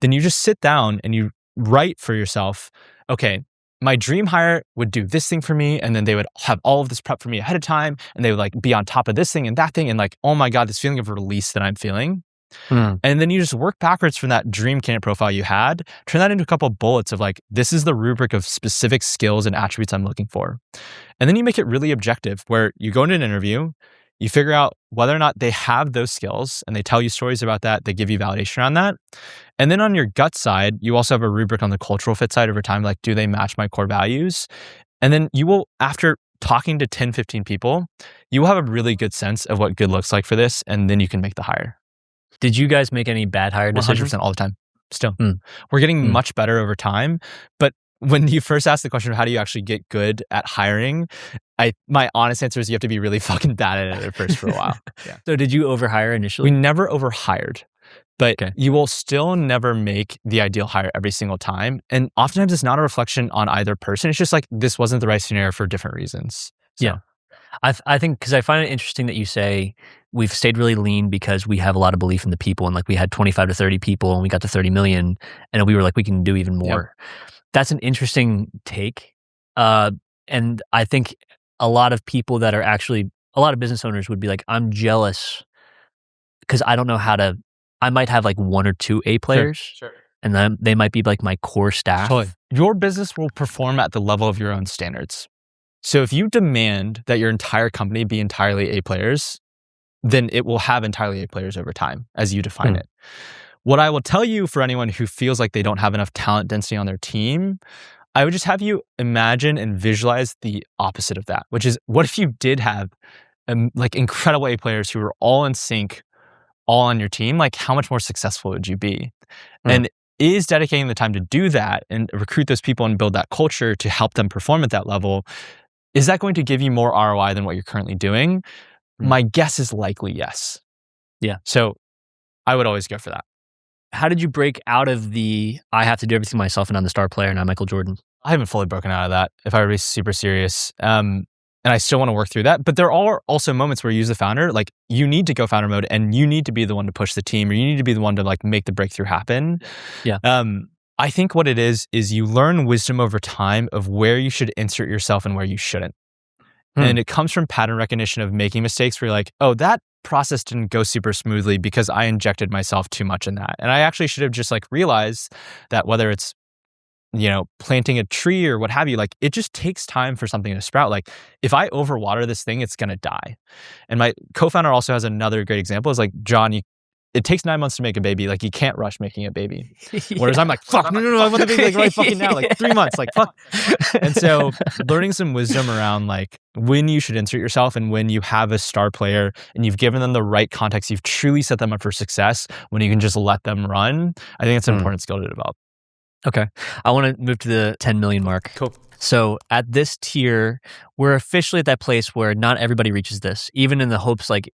[SPEAKER 2] then you just sit down and you write for yourself, okay, my dream hire would do this thing for me, and then they would have all of this prep for me ahead of time, and they would like be on top of this thing and that thing, and like, oh my God, this feeling of release that I'm feeling. And then you just work backwards from that dream candidate profile you had, turn that into a couple of bullets of like, this is the rubric of specific skills and attributes I'm looking for. And then you make it really objective, where you go into an interview, you figure out whether or not they have those skills, and they tell you stories about that, they give you validation around that. And then on your gut side, you also have a rubric on the cultural fit side over time, like, do they match my core values? And then you will, after talking to 10, 15 people, you will have a really good sense of what good looks like for this, and then you can make the hire.
[SPEAKER 1] Did you guys make any bad hire decisions?
[SPEAKER 2] 100% all the time. Still. We're getting much better over time. But when you first asked the question of how do you actually get good at hiring, my honest answer is you have to be really fucking bad at it at first for a while. Yeah.
[SPEAKER 1] So did you overhire initially?
[SPEAKER 2] We never overhired. But you will still never make the ideal hire every single time. And oftentimes it's not a reflection on either person. It's just like, this wasn't the right scenario for different reasons. So.
[SPEAKER 1] Yeah. I think, because I find it interesting that you say we've stayed really lean because we have a lot of belief in the people, and like we had 25 to 30 people and we got to 30 million and we were like, we can do even more. Yep. That's an interesting take. And I think a lot of people that are actually, a lot of business owners would be like, I'm jealous because I don't know how to I might have like 1 or 2 A players,
[SPEAKER 2] Sure.
[SPEAKER 1] and then they might be like my core staff.
[SPEAKER 2] Totally. Your business will perform at the level of your own standards. So if you demand that your entire company be entirely A players, then it will have entirely A players over time as you define it. What I will tell you for anyone who feels like they don't have enough talent density on their team, I would just have you imagine and visualize the opposite of that, which is what if you did have like incredible A players who were all in sync, all on your team? Like how much more successful would you be? And is dedicating the time to do that and recruit those people and build that culture to help them perform at that level, is that going to give you more ROI than what you're currently doing? My guess is likely yes.
[SPEAKER 1] Yeah.
[SPEAKER 2] So I would always go for that.
[SPEAKER 1] How did you break out of the I have to do everything myself and I'm the star player and I'm Michael Jordan?
[SPEAKER 2] I haven't fully broken out of that, if I were to be super serious. And I still want to work through that. But there are also moments where you as a founder, like you need to go founder mode and you need to be the one to push the team, or you need to be the one to like make the breakthrough happen.
[SPEAKER 1] Yeah.
[SPEAKER 2] I think what it is you learn wisdom over time of where you should insert yourself and where you shouldn't. And it comes from pattern recognition of making mistakes where you're like, oh, that process didn't go super smoothly because I injected myself too much in that. And I actually should have just like realized that whether it's, you know, planting a tree or what have you, like it just takes time for something to sprout. Like if I overwater this thing, it's going to die. And my co-founder also has another great example is like, John, it takes 9 months to make a baby. Like you can't rush making a baby. Whereas I'm like, fuck, no, I want the baby like right fucking now, like 3 months, like fuck. And so learning some wisdom around like when you should insert yourself and when you have a star player and you've given them the right context, you've truly set them up for success when you can just let them run. I think it's an important skill to develop.
[SPEAKER 1] Okay. I want to move to the 10 million mark.
[SPEAKER 2] Cool.
[SPEAKER 1] So at this tier, we're officially at that place where not everybody reaches this, even in the hopes like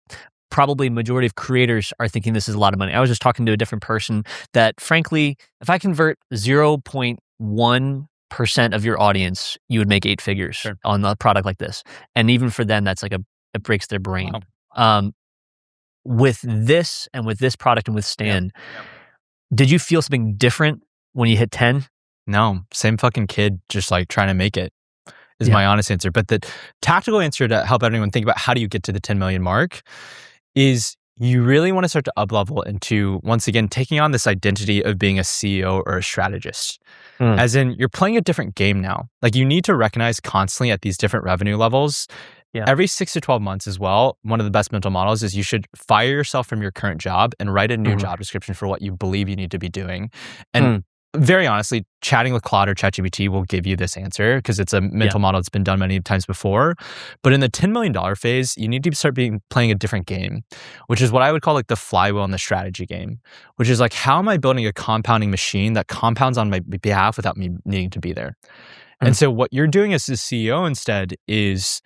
[SPEAKER 1] probably majority of creators are thinking this is a lot of money. I was just talking to a different person that frankly, if I convert 0.1% of your audience, you would make 8 figures on a product like this. And even for them, that's like it breaks their brain. Wow. With this and with this product and with Stan, did you feel something different when you hit 10?
[SPEAKER 2] No, same fucking kid, just like trying to make it is my honest answer. But the tactical answer to help everyone think about how do you get to the 10 million mark is you really want to start to up-level into, once again, taking on this identity of being a CEO or a strategist. As in, you're playing a different game now. Like you need to recognize constantly at these different revenue levels. Every 6 to 12 months as well, one of the best mental models is you should fire yourself from your current job and write a new job description for what you believe you need to be doing. And very honestly, chatting with Claude or ChatGPT will give you this answer because it's a mental model that's been done many times before. But in the $10 million phase, you need to start playing a different game, which is what I would call like the flywheel and the strategy game, which is like, how am I building a compounding machine that compounds on my behalf without me needing to be there? And so what you're doing as a CEO instead is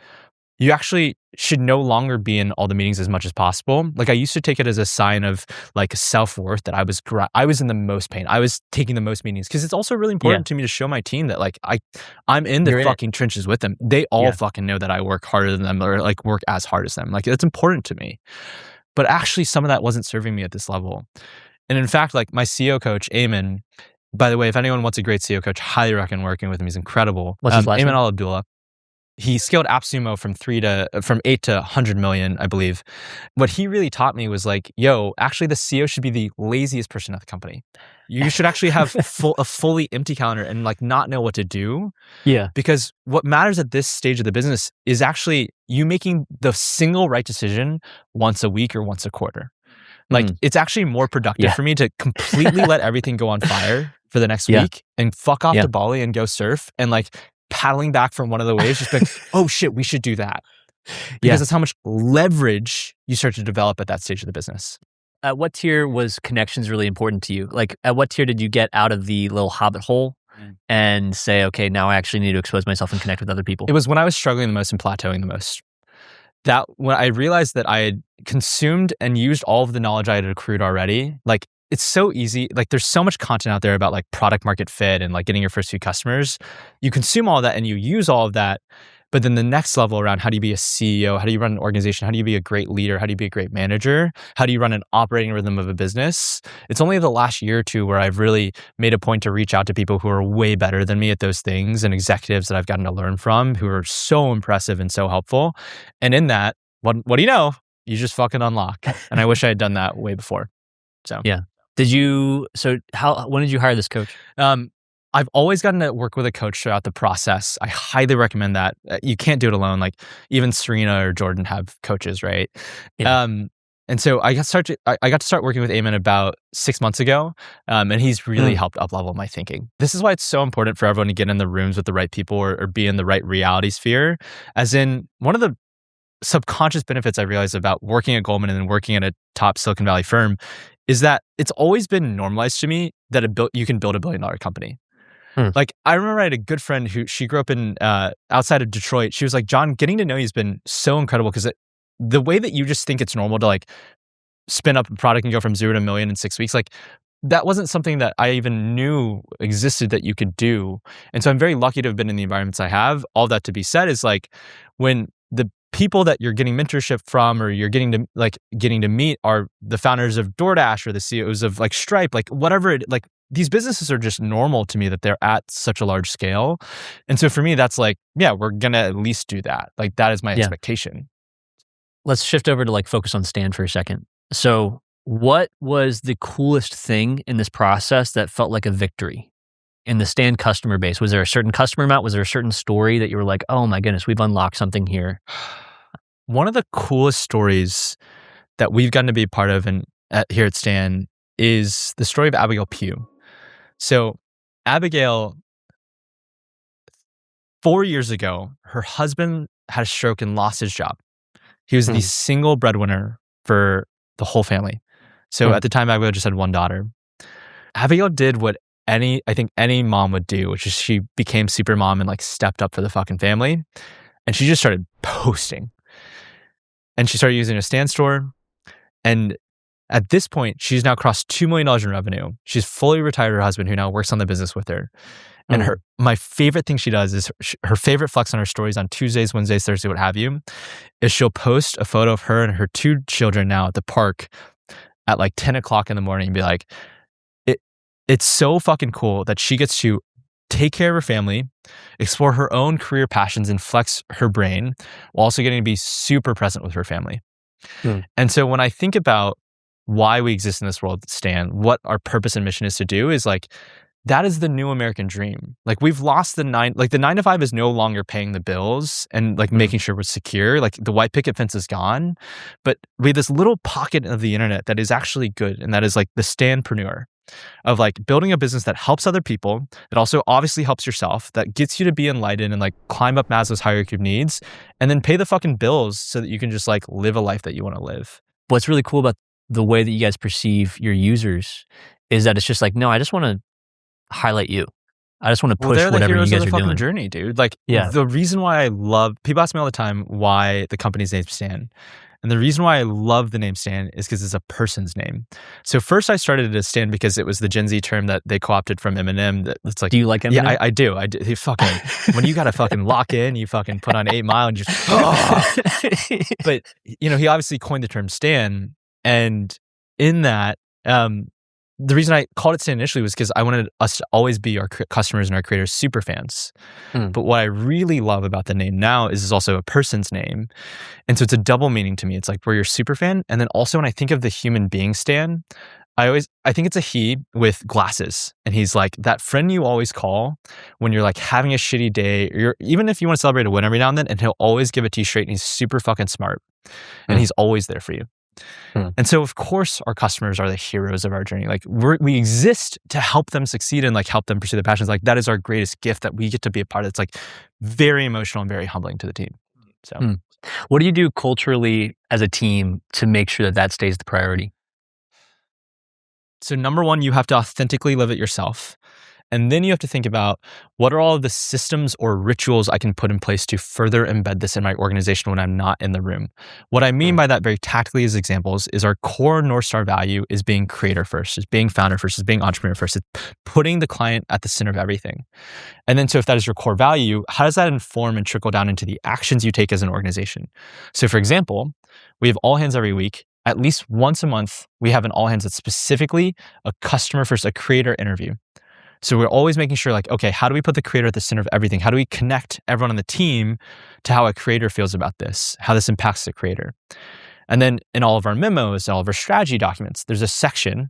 [SPEAKER 2] you actually should no longer be in all the meetings as much as possible. Like I used to take it as a sign of like self-worth that I was in the most pain. I was taking the most meetings because it's also really important to me to show my team that like I'm in the fucking trenches with them. They all fucking know that I work harder than them or like work as hard as them. Like it's important to me. But actually some of that wasn't serving me at this level. And in fact, like my CEO coach, Eamon, by the way, if anyone wants a great CEO coach, highly recommend working with him. He's incredible.
[SPEAKER 1] What's his last name?
[SPEAKER 2] Eamon Al-Abdullah. He scaled AppSumo from 8 to 100 million, I believe. What he really taught me was like, yo, actually the CEO should be the laziest person at the company. You should actually have a fully empty calendar and like not know what to do. Yeah. Because what matters at this stage of the business is actually you making the single right decision once a week or once a quarter. Like it's actually more productive for me to completely let everything go on fire for the next week and fuck off to Bali and go surf and like paddling back from one of the waves, just like, oh shit, we should do that. Because that's how much leverage you start to develop at that stage of the business.
[SPEAKER 1] At what tier was connections really important to you? Like at what tier did you get out of the little hobbit hole and say, okay, now I actually need to expose myself and connect with other people?
[SPEAKER 2] It was when I was struggling the most and plateauing the most. That when I realized that I had consumed and used all of the knowledge I had accrued already, like it's so easy. Like there's so much content out there about like product market fit and like getting your first few customers. You consume all of that and you use all of that. But then the next level around how do you be a CEO? How do you run an organization? How do you be a great leader? How do you be a great manager? How do you run an operating rhythm of a business? It's only the last year or two where I've really made a point to reach out to people who are way better than me at those things and executives that I've gotten to learn from who are so impressive and so helpful. And in that, what do you know? You just fucking unlock. And I wish I had done that way before. So
[SPEAKER 1] Yeah. When did you hire this coach?
[SPEAKER 2] I've always gotten to work with a coach throughout the process. I highly recommend that. You can't do it alone. Like even Serena or Jordan have coaches, right?
[SPEAKER 1] Yeah.
[SPEAKER 2] And so I got to start working with Eamon about 6 months ago, and he's really helped up-level my thinking. This is why it's so important for everyone to get in the rooms with the right people or be in the right reality sphere. As in, one of the subconscious benefits I realized about working at Goldman and then working at a top Silicon Valley firm is that it's always been normalized to me that you can build a billion-dollar company. Like, I remember I had a good friend who she grew up in outside of Detroit. She was like, John, getting to know you has been so incredible because the way that you just think it's normal to like spin up a product and go from 0 to a million in 6 weeks, like that wasn't something that I even knew existed that you could do. And so I'm very lucky to have been in the environments I have. All that to be said is like when the people that you're getting mentorship from or you're getting to meet are the founders of DoorDash or the CEOs of like Stripe, like whatever like these businesses are just normal to me that they're at such a large scale. And so for me, that's like, yeah, we're going to at least do that. Like that is my expectation.
[SPEAKER 1] Let's shift over to like focus on Stan for a second. So what was the coolest thing in this process that felt like a victory in the Stan customer base? Was there a certain customer amount? Was there a certain story that you were like, oh my goodness, we've unlocked something here?
[SPEAKER 2] One of the coolest stories that we've gotten to be a part of here at Stan is the story of Abigail Pugh. So Abigail, 4 years ago, her husband had a stroke and lost his job. He was the single breadwinner for the whole family. So at the time, Abigail just had one daughter. Abigail did what I think any mom would do, which is she became super mom and like stepped up for the fucking family. And she just started posting. And she started using a Stan store. And at this point, she's now crossed $2 million in revenue. She's fully retired her husband, who now works on the business with her. And my favorite thing she does is her favorite flex on her stories on Tuesdays, Wednesdays, Thursdays, what have you, is she'll post a photo of her and her 2 children now at the park at like 10 o'clock in the morning and be like, it's so fucking cool that she gets to take care of her family, explore her own career passions and flex her brain while also getting to be super present with her family. And so when I think about why we exist in this world, Stan, what our purpose and mission is to do is like, that is the new American dream. Like we've lost the 9 to 5 is no longer paying the bills and like making sure we're secure. Like the white picket fence is gone, but we have this little pocket of the internet that is actually good. And that is like the Stanpreneur of like building a business that helps other people, that also obviously helps yourself, that gets you to be enlightened and like climb up Maslow's hierarchy of needs and then pay the fucking bills so that you can just like live a life that you want to live.
[SPEAKER 1] What's really cool about the way that you guys perceive your users is that it's just like, no, I just want to highlight you. I just want to push whatever you guys are doing.
[SPEAKER 2] Journey, dude. Like the reason why people ask me all the time why the company's name's Stan. And the reason why I love the name Stan is because it's a person's name. So first I started it as Stan because it was the Gen Z term that they co-opted from Eminem. It's like,
[SPEAKER 1] do you like Eminem?
[SPEAKER 2] Yeah, I do. He fucking, when you got to fucking lock in, you fucking put on 8 Mile and just, But, you know, he obviously coined the term Stan. And in that, the reason I called it Stan initially was because I wanted us to always be our customers and our creators super fans. But what I really love about the name now is it's also a person's name. And so it's a double meaning to me. It's like we're your super fan. And then also when I think of the human being Stan, I think it's a he with glasses. And he's like that friend you always call when you're like having a shitty day, or even if you want to celebrate a win every now and then, and he'll always give it to you straight and he's super fucking smart. And he's always there for you. And so, of course, our customers are the heroes of our journey. Like we exist to help them succeed and like help them pursue their passions. Like that is our greatest gift that we get to be a part of. It's like very emotional and very humbling to the team. So,
[SPEAKER 1] what do you do culturally as a team to make sure that stays the priority?
[SPEAKER 2] So, number one, you have to authentically live it yourself. And then you have to think about what are all of the systems or rituals I can put in place to further embed this in my organization when I'm not in the room. What I mean by that very tactically as examples is our core North Star value is being creator first, is being founder first, is being entrepreneur first, it's putting the client at the center of everything. And then so if that is your core value, how does that inform and trickle down into the actions you take as an organization? So for example, we have all hands every week. At least once a month, we have an all hands that's specifically a customer first, a creator interview. So we're always making sure like, okay, how do we put the creator at the center of everything? How do we connect everyone on the team to how a creator feels about this, how this impacts the creator? And then in all of our memos, all of our strategy documents, there's a section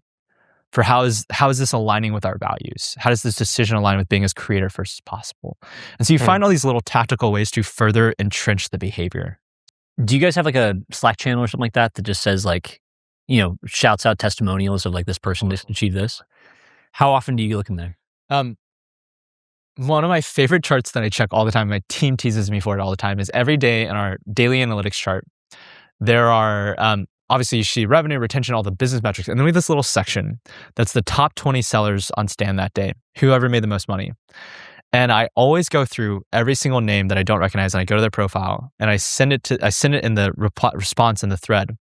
[SPEAKER 2] for how is this aligning with our values? How does this decision align with being as creator first as possible? And so you find all these little tactical ways to further entrench the behavior.
[SPEAKER 1] Do you guys have like a Slack channel or something like that just says like, shouts out testimonials of like this person just achieved this? How often do you look in there?
[SPEAKER 2] One of my favorite charts that I check all the time, my team teases me for it all the time, is every day in our daily analytics chart, there are obviously you see revenue, retention, all the business metrics. And then we have this little section that's the top 20 sellers on Stand that day, whoever made the most money. And I always go through every single name that I don't recognize, and I go to their profile and I send it in the response in the thread.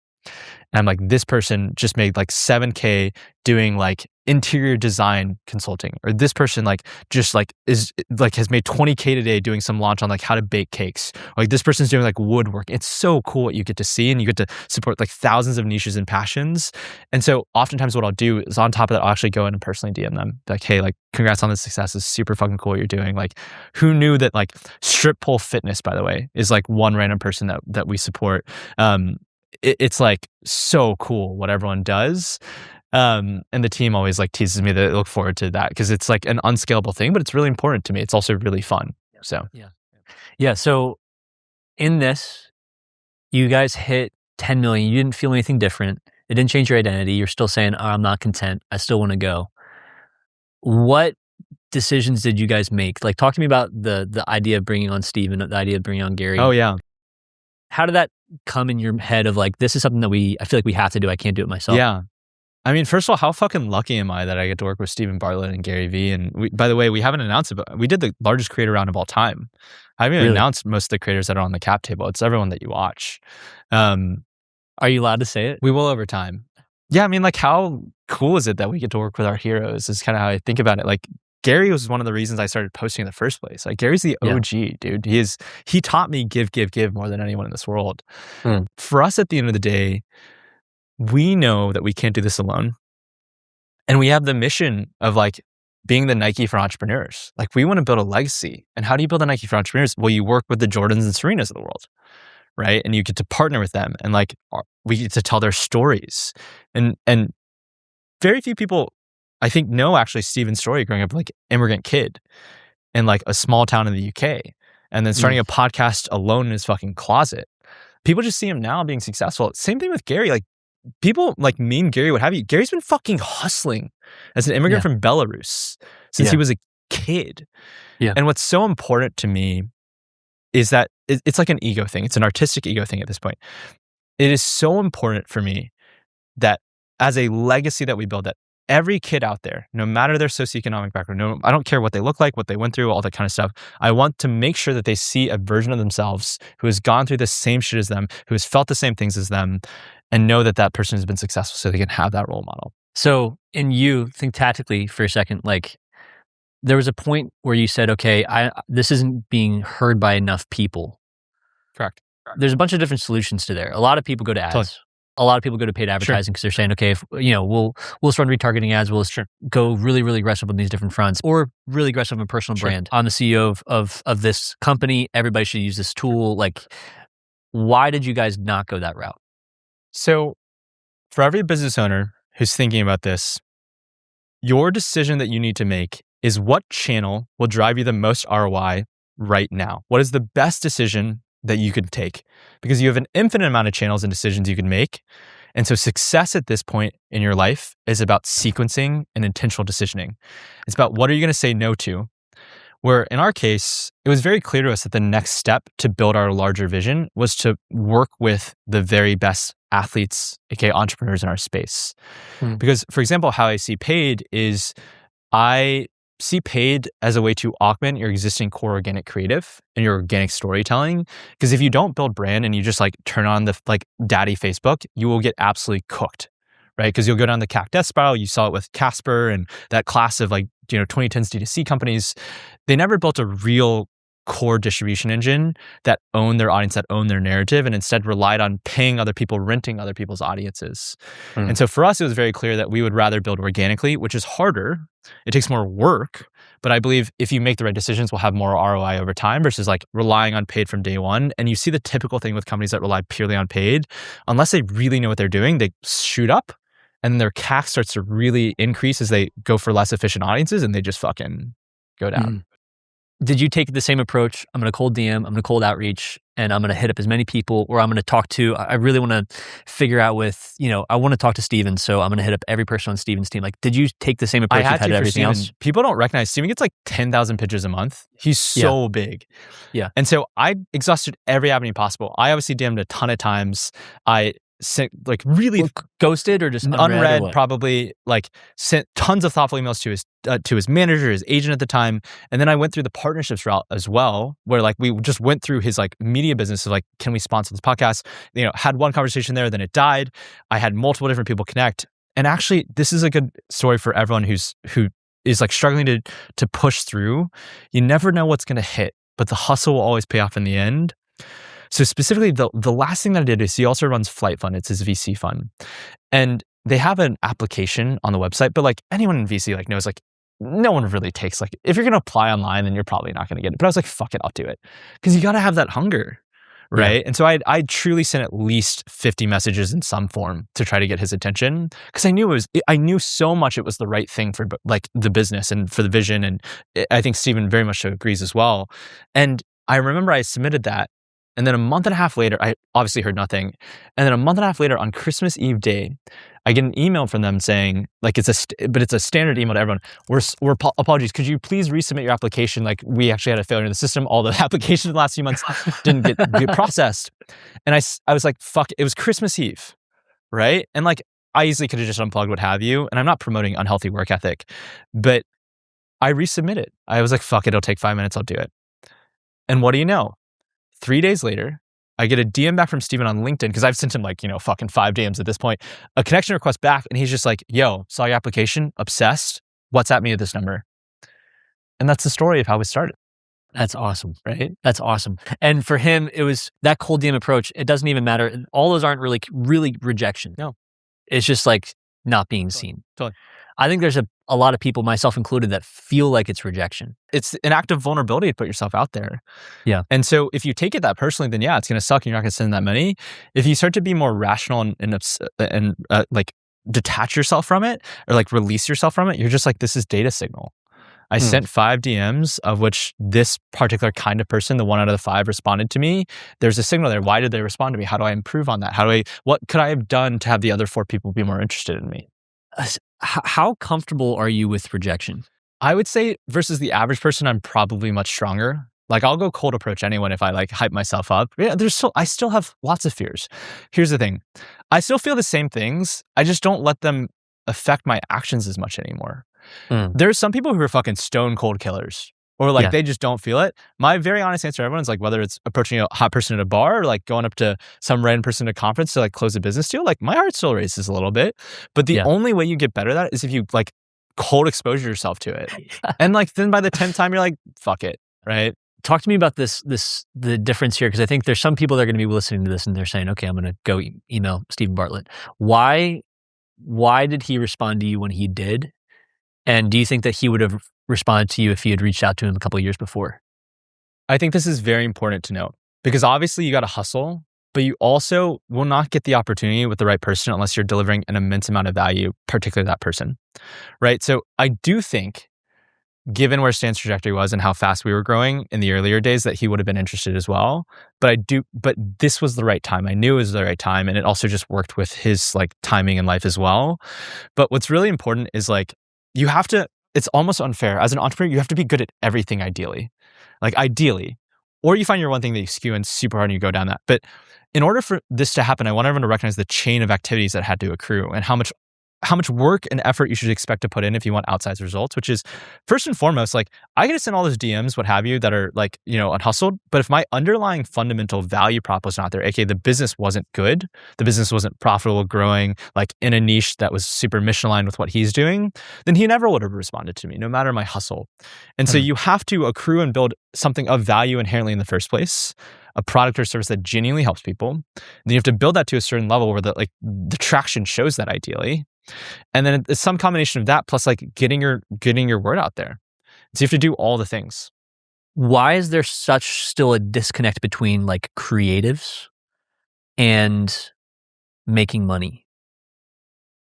[SPEAKER 2] And I'm like, this person just made like 7K doing like interior design consulting, or this person like just like is like has made 20K today doing some launch on like how to bake cakes. Or, like this person's doing like woodwork. It's so cool what you get to see, and you get to support like thousands of niches and passions. And so oftentimes what I'll do is on top of that, I'll actually go in and personally DM them like, hey, like congrats on this success. It's super fucking cool what you're doing. Like who knew that like strip pole fitness, by the way, is like one random person that we support. It's like so cool what everyone does. And the team always like teases me that they look forward to that because it's like an unscalable thing, but it's really important to me. It's also really fun. So
[SPEAKER 1] yeah. So in this, you guys hit 10 million. You didn't feel anything different. It didn't change your identity. You're still saying, oh, I'm not content. I still want to go. What decisions did you guys make? Like, talk to me about the idea of bringing on Steve and the idea of bringing on Gary.
[SPEAKER 2] Oh yeah.
[SPEAKER 1] How did that come in your head of like, this is something that I feel like we have to do. I can't do it myself.
[SPEAKER 2] Yeah. I mean, first of all, how fucking lucky am I that I get to work with Stephen Bartlett and Gary Vee? And by the way, we haven't announced it, but we did the largest creator round of all time. I haven't even announced most of the creators that are on the cap table. It's everyone that you watch.
[SPEAKER 1] Are you allowed to say it?
[SPEAKER 2] We will over time. Yeah, I mean, like how cool is it that we get to work with our heroes is kind of how I think about it. Like Gary was one of the reasons I started posting in the first place. Like Gary's the OG, dude. He taught me give more than anyone in this world. For us at the end of the day, we know that we can't do this alone. And we have the mission of like being the Nike for entrepreneurs. Like we want to build a legacy. And how do you build a Nike for entrepreneurs? Well, you work with the Jordans and Serenas of the world, right? And you get to partner with them and like we get to tell their stories. And very few people, I think, know actually Stephen's story growing up like immigrant kid in like a small town in the UK and then starting a podcast alone in his fucking closet. People just see him now being successful. Same thing with Gary. Like people like me and Gary, what have you. Gary's been fucking hustling as an immigrant from Belarus since he was a kid. Yeah. And what's so important to me is that it's like an ego thing. It's an artistic ego thing at this point. It is so important for me that as a legacy that we build, that every kid out there, no matter their socioeconomic background, I don't care what they look like, what they went through, all that kind of stuff. I want to make sure that they see a version of themselves who has gone through the same shit as them, who has felt the same things as them, and know that that person has been successful so they can have that role model.
[SPEAKER 1] So, and you think tactically for a second, like there was a point where you said, okay, this isn't being heard by enough people.
[SPEAKER 2] Correct.
[SPEAKER 1] There's a bunch of different solutions to there. A lot of people go to ads. Totally. A lot of people go to paid advertising because they're saying, okay, if, we'll start retargeting ads. We'll go really, really aggressive on these different fronts, or really aggressive on personal brand. I'm the CEO of this company. Everybody should use this tool. Like, why did you guys not go that route?
[SPEAKER 2] So for every business owner who's thinking about this, your decision that you need to make is what channel will drive you the most ROI right now. What is the best decision that you could take? Because you have an infinite amount of channels and decisions you can make. And so success at this point in your life is about sequencing and intentional decisioning. It's about what are you going to say no to? Where in our case, it was very clear to us that the next step to build our larger vision was to work with the very best athletes, aka entrepreneurs in our space. Because, for example, how I see paid is I see paid as a way to augment your existing core organic creative and your organic storytelling. Because if you don't build brand and you just like turn on the like daddy Facebook, you will get absolutely cooked, right? Because you'll go down the CAC death spiral. You saw it with Casper and that class of like 2010s D2C companies. They never built a real core distribution engine that owned their audience, that owned their narrative, and instead relied on paying other people, renting other people's audiences. And so for us, it was very clear that we would rather build organically, which is harder. It takes more work, But I believe if you make the right decisions, we'll have more ROI over time versus like relying on paid from day one. And you see the typical thing with companies that rely purely on paid, unless they really know what they're doing, they shoot up and their CAC starts to really increase as they go for less efficient audiences and they just fucking go down.
[SPEAKER 1] Did you take the same approach? I'm going to cold DM, I'm going to cold outreach, and I'm going to hit up as many people, or I'm going to talk to, I really want to figure out with, I want to talk to Steven, so I'm going to hit up every person on Steven's team. Like, did you take the same approach
[SPEAKER 2] I
[SPEAKER 1] you've had to everything else?
[SPEAKER 2] People don't recognize Steven gets like 10,000 pitches a month. He's so big.
[SPEAKER 1] Yeah.
[SPEAKER 2] And so I exhausted every avenue possible. I obviously DM'd a ton of times. I sent like really
[SPEAKER 1] ghosted or just
[SPEAKER 2] unread probably, like sent tons of thoughtful emails to his manager, his agent at the time. And then I went through the partnerships route as well, where like we just went through his like media business of like, can we sponsor this podcast? Had one conversation there, then it died. I had multiple different people connect. And actually, this is a good story for everyone who is like struggling to push through. You never know what's going to hit, but the hustle will always pay off in the end. So specifically, the last thing that I did is he also runs Flight Fund. It's his VC fund. And they have an application on the website, but like anyone in VC like knows, like no one really takes, like if you're going to apply online, then you're probably not going to get it. But I was like, fuck it, I'll do it. Because you got to have that hunger, right? Yeah. And so I truly sent at least 50 messages in some form to try to get his attention. Because I knew so much it was the right thing for like the business and for the vision. And I think Steven very much so agrees as well. And I remember I submitted that. And then a month and a half later, I obviously heard nothing. And then a month and a half later, on Christmas Eve day, I get an email from them saying, like it's a standard email to everyone. We're apologies. Could you please resubmit your application? Like we actually had a failure in the system. All the applications in the last few months didn't get processed. And I was like, fuck. It was Christmas Eve, right? And like I easily could have just unplugged, what have you. And I'm not promoting unhealthy work ethic, but I resubmitted. I was like, fuck it. It'll take 5 minutes. I'll do it. And what do you know? 3 days later, I get a DM back from Steven on LinkedIn, because I've sent him like, fucking 5 DMs at this point, a connection request back. And he's just like, yo, saw your application, obsessed. WhatsApp me at this number. And that's the story of how we started.
[SPEAKER 1] That's awesome, right? That's awesome. And for him, it was that cold DM approach. It doesn't even matter. All those aren't really rejection.
[SPEAKER 2] No.
[SPEAKER 1] It's just like not being seen.
[SPEAKER 2] Totally.
[SPEAKER 1] I think there's a lot of people, myself included, that feel like it's rejection.
[SPEAKER 2] It's an act of vulnerability to put yourself out there.
[SPEAKER 1] Yeah.
[SPEAKER 2] And so if you take it that personally, then yeah, it's going to suck and you're not going to send that many. If you start to be more rational and like detach yourself from it, or like release yourself from it, you're just like, this is data signal. I sent 5 DMs, of which this particular kind of person, the 1 out of the 5, responded to me. There's a signal there. Why did they respond to me? How do I improve on that? What could I have done to have the other 4 people be more interested in me?
[SPEAKER 1] How comfortable are you with rejection?
[SPEAKER 2] I would say versus the average person, I'm probably much stronger. Like I'll go cold approach anyone if I like hype myself up. Yeah, I still have lots of fears. Here's the thing. I still feel the same things. I just don't let them affect my actions as much anymore. There's some people who are fucking stone cold killers, or like they just don't feel it. My very honest answer to everyone is like, whether it's approaching a hot person at a bar or like going up to some random person at a conference to like close a business deal, like my heart still races a little bit. But the only way you get better at that is if you like cold exposure yourself to it. And like then by the 10th time, you're like, fuck it, right?
[SPEAKER 1] Talk to me about the difference here, because I think there's some people that are going to be listening to this and they're saying, okay, I'm going to go email Steven Bartlett. Why did he respond to you when he did? And do you think that he would have responded to you if you had reached out to him a couple of years before?
[SPEAKER 2] I think this is very important to note, because obviously you got to hustle, but you also will not get the opportunity with the right person unless you're delivering an immense amount of value, particularly that person, right? So I do think, given where Stan's trajectory was and how fast we were growing in the earlier days, that he would have been interested as well. But this was the right time. I knew it was the right time. And it also just worked with his like timing in life as well. But what's really important is like, it's almost unfair. As an entrepreneur, you have to be good at everything ideally. Or you find your one thing that you skew in super hard and you go down that. But in order for this to happen, I want everyone to recognize the chain of activities that had to accrue and how much work and effort you should expect to put in if you want outsized results, which is first and foremost, like I get to send all those DMs, what have you, that are like, unhustled. But if my underlying fundamental value prop was not there, aka the business wasn't good, the business wasn't profitable, growing, like in a niche that was super mission aligned with what he's doing, then he never would have responded to me, no matter my hustle. And so you have to accrue and build something of value inherently in the first place, a product or service that genuinely helps people. And then you have to build that to a certain level where the traction shows that ideally. And then it's some combination of that plus like getting your word out there. So you have to do all the things.
[SPEAKER 1] Why is there such still a disconnect between like creatives and making money?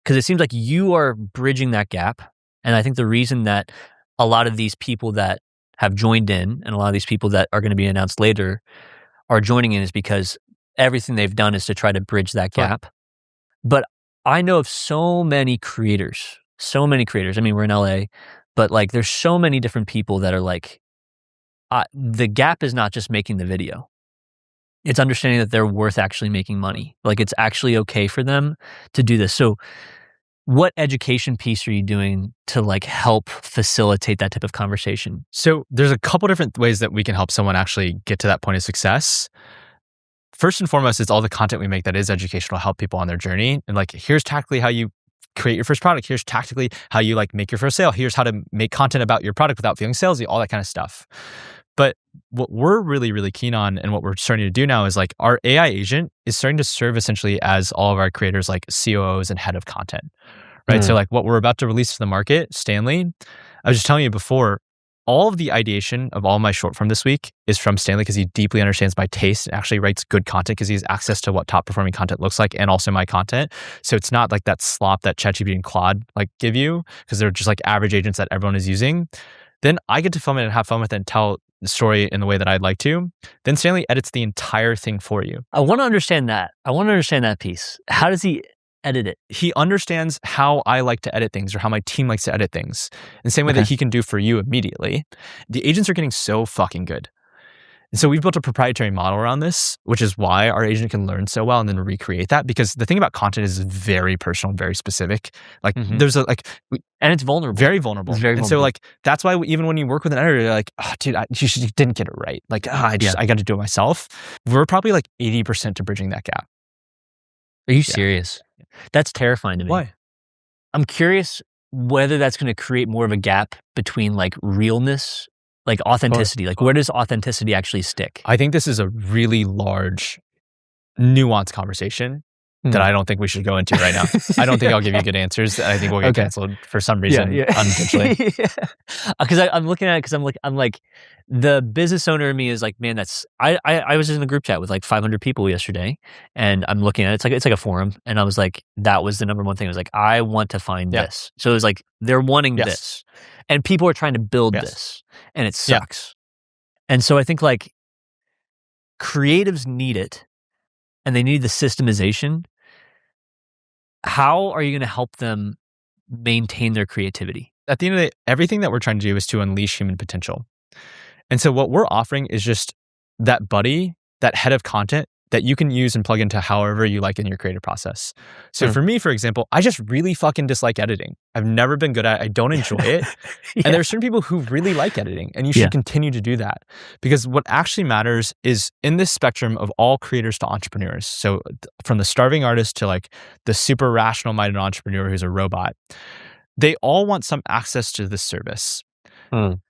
[SPEAKER 1] Because it seems like you are bridging that gap. And I think the reason that a lot of these people that have joined in and a lot of these people that are going to be announced later are joining in is because everything they've done is to try to bridge that gap. But I know of so many creators. I mean, we're in LA, but like there's so many different people that are like, the gap is not just making the video. It's understanding that they're worth actually making money. Like it's actually okay for them to do this. So what education piece are you doing to like help facilitate that type of conversation?
[SPEAKER 2] So there's a couple different ways that we can help someone actually get to that point of success. First and foremost, it's all the content we make that is educational, help people on their journey. And like, here's tactically how you create your first product. Here's tactically how you like make your first sale. Here's how to make content about your product without feeling salesy, all that kind of stuff. But what we're really, really keen on and what we're starting to do now is like our AI agent is starting to serve essentially as all of our creators like COOs and head of content, right? So like what we're about to release to the market, Stanley, I was just telling you before, all of the ideation of all my short form this week is from Stanley because he deeply understands my taste and actually writes good content because he has access to what top performing content looks like and also my content. So it's not like that slop that ChatGPT and Claude like give you because they're just like average agents that everyone is using. Then I get to film it and have fun with it and tell the story in the way that I'd like to. Then Stanley edits the entire thing for you.
[SPEAKER 1] I want to understand that. I want to understand that piece. How does he edit it?
[SPEAKER 2] He understands how I like to edit things or how my team likes to edit things in the same way that he can do for you immediately. The agents are getting so fucking good. And so we've built a proprietary model around this, which is why our agent can learn so well and then recreate that. Because the thing about content is very personal, very specific. Like there's a like,
[SPEAKER 1] and it's vulnerable,
[SPEAKER 2] very vulnerable.
[SPEAKER 1] It's very vulnerable.
[SPEAKER 2] And so like that's why even when you work with an editor, you're like, oh, dude, you didn't get it right. Like I got to do it myself. We're probably like 80% to bridging that gap.
[SPEAKER 1] Are you serious? That's terrifying to me.
[SPEAKER 2] Why?
[SPEAKER 1] I'm curious whether that's going to create more of a gap between like realness, like authenticity. Like where does authenticity actually stick?
[SPEAKER 2] I think this is a really large, nuanced conversation that I don't think we should go into right now. I don't think I'll give you good answers. I think we'll get canceled for some reason unintentionally.
[SPEAKER 1] Because I'm looking at it because I'm like the business owner in me is like, man, that's I was in a group chat with like 500 people yesterday, and I'm looking at it. It's like a forum, and I was like, that was the number one thing. I was like, I want to find this. So it was like they're wanting this, and people are trying to build this, and it sucks. And so I think like creatives need it, and they need the systemization. How are you going to help them maintain their creativity?
[SPEAKER 2] At the end of the day, everything that we're trying to do is to unleash human potential. And so what we're offering is just that buddy, that head of content that you can use and plug into however you like in your creative process. So for me, for example, I just really fucking dislike editing. I've never been good at it. I don't enjoy it. And there are certain people who really like editing, and you should continue to do that. Because what actually matters is in this spectrum of all creators to entrepreneurs. So from the starving artist to like the super rational minded entrepreneur who's a robot, they all want some access to this service.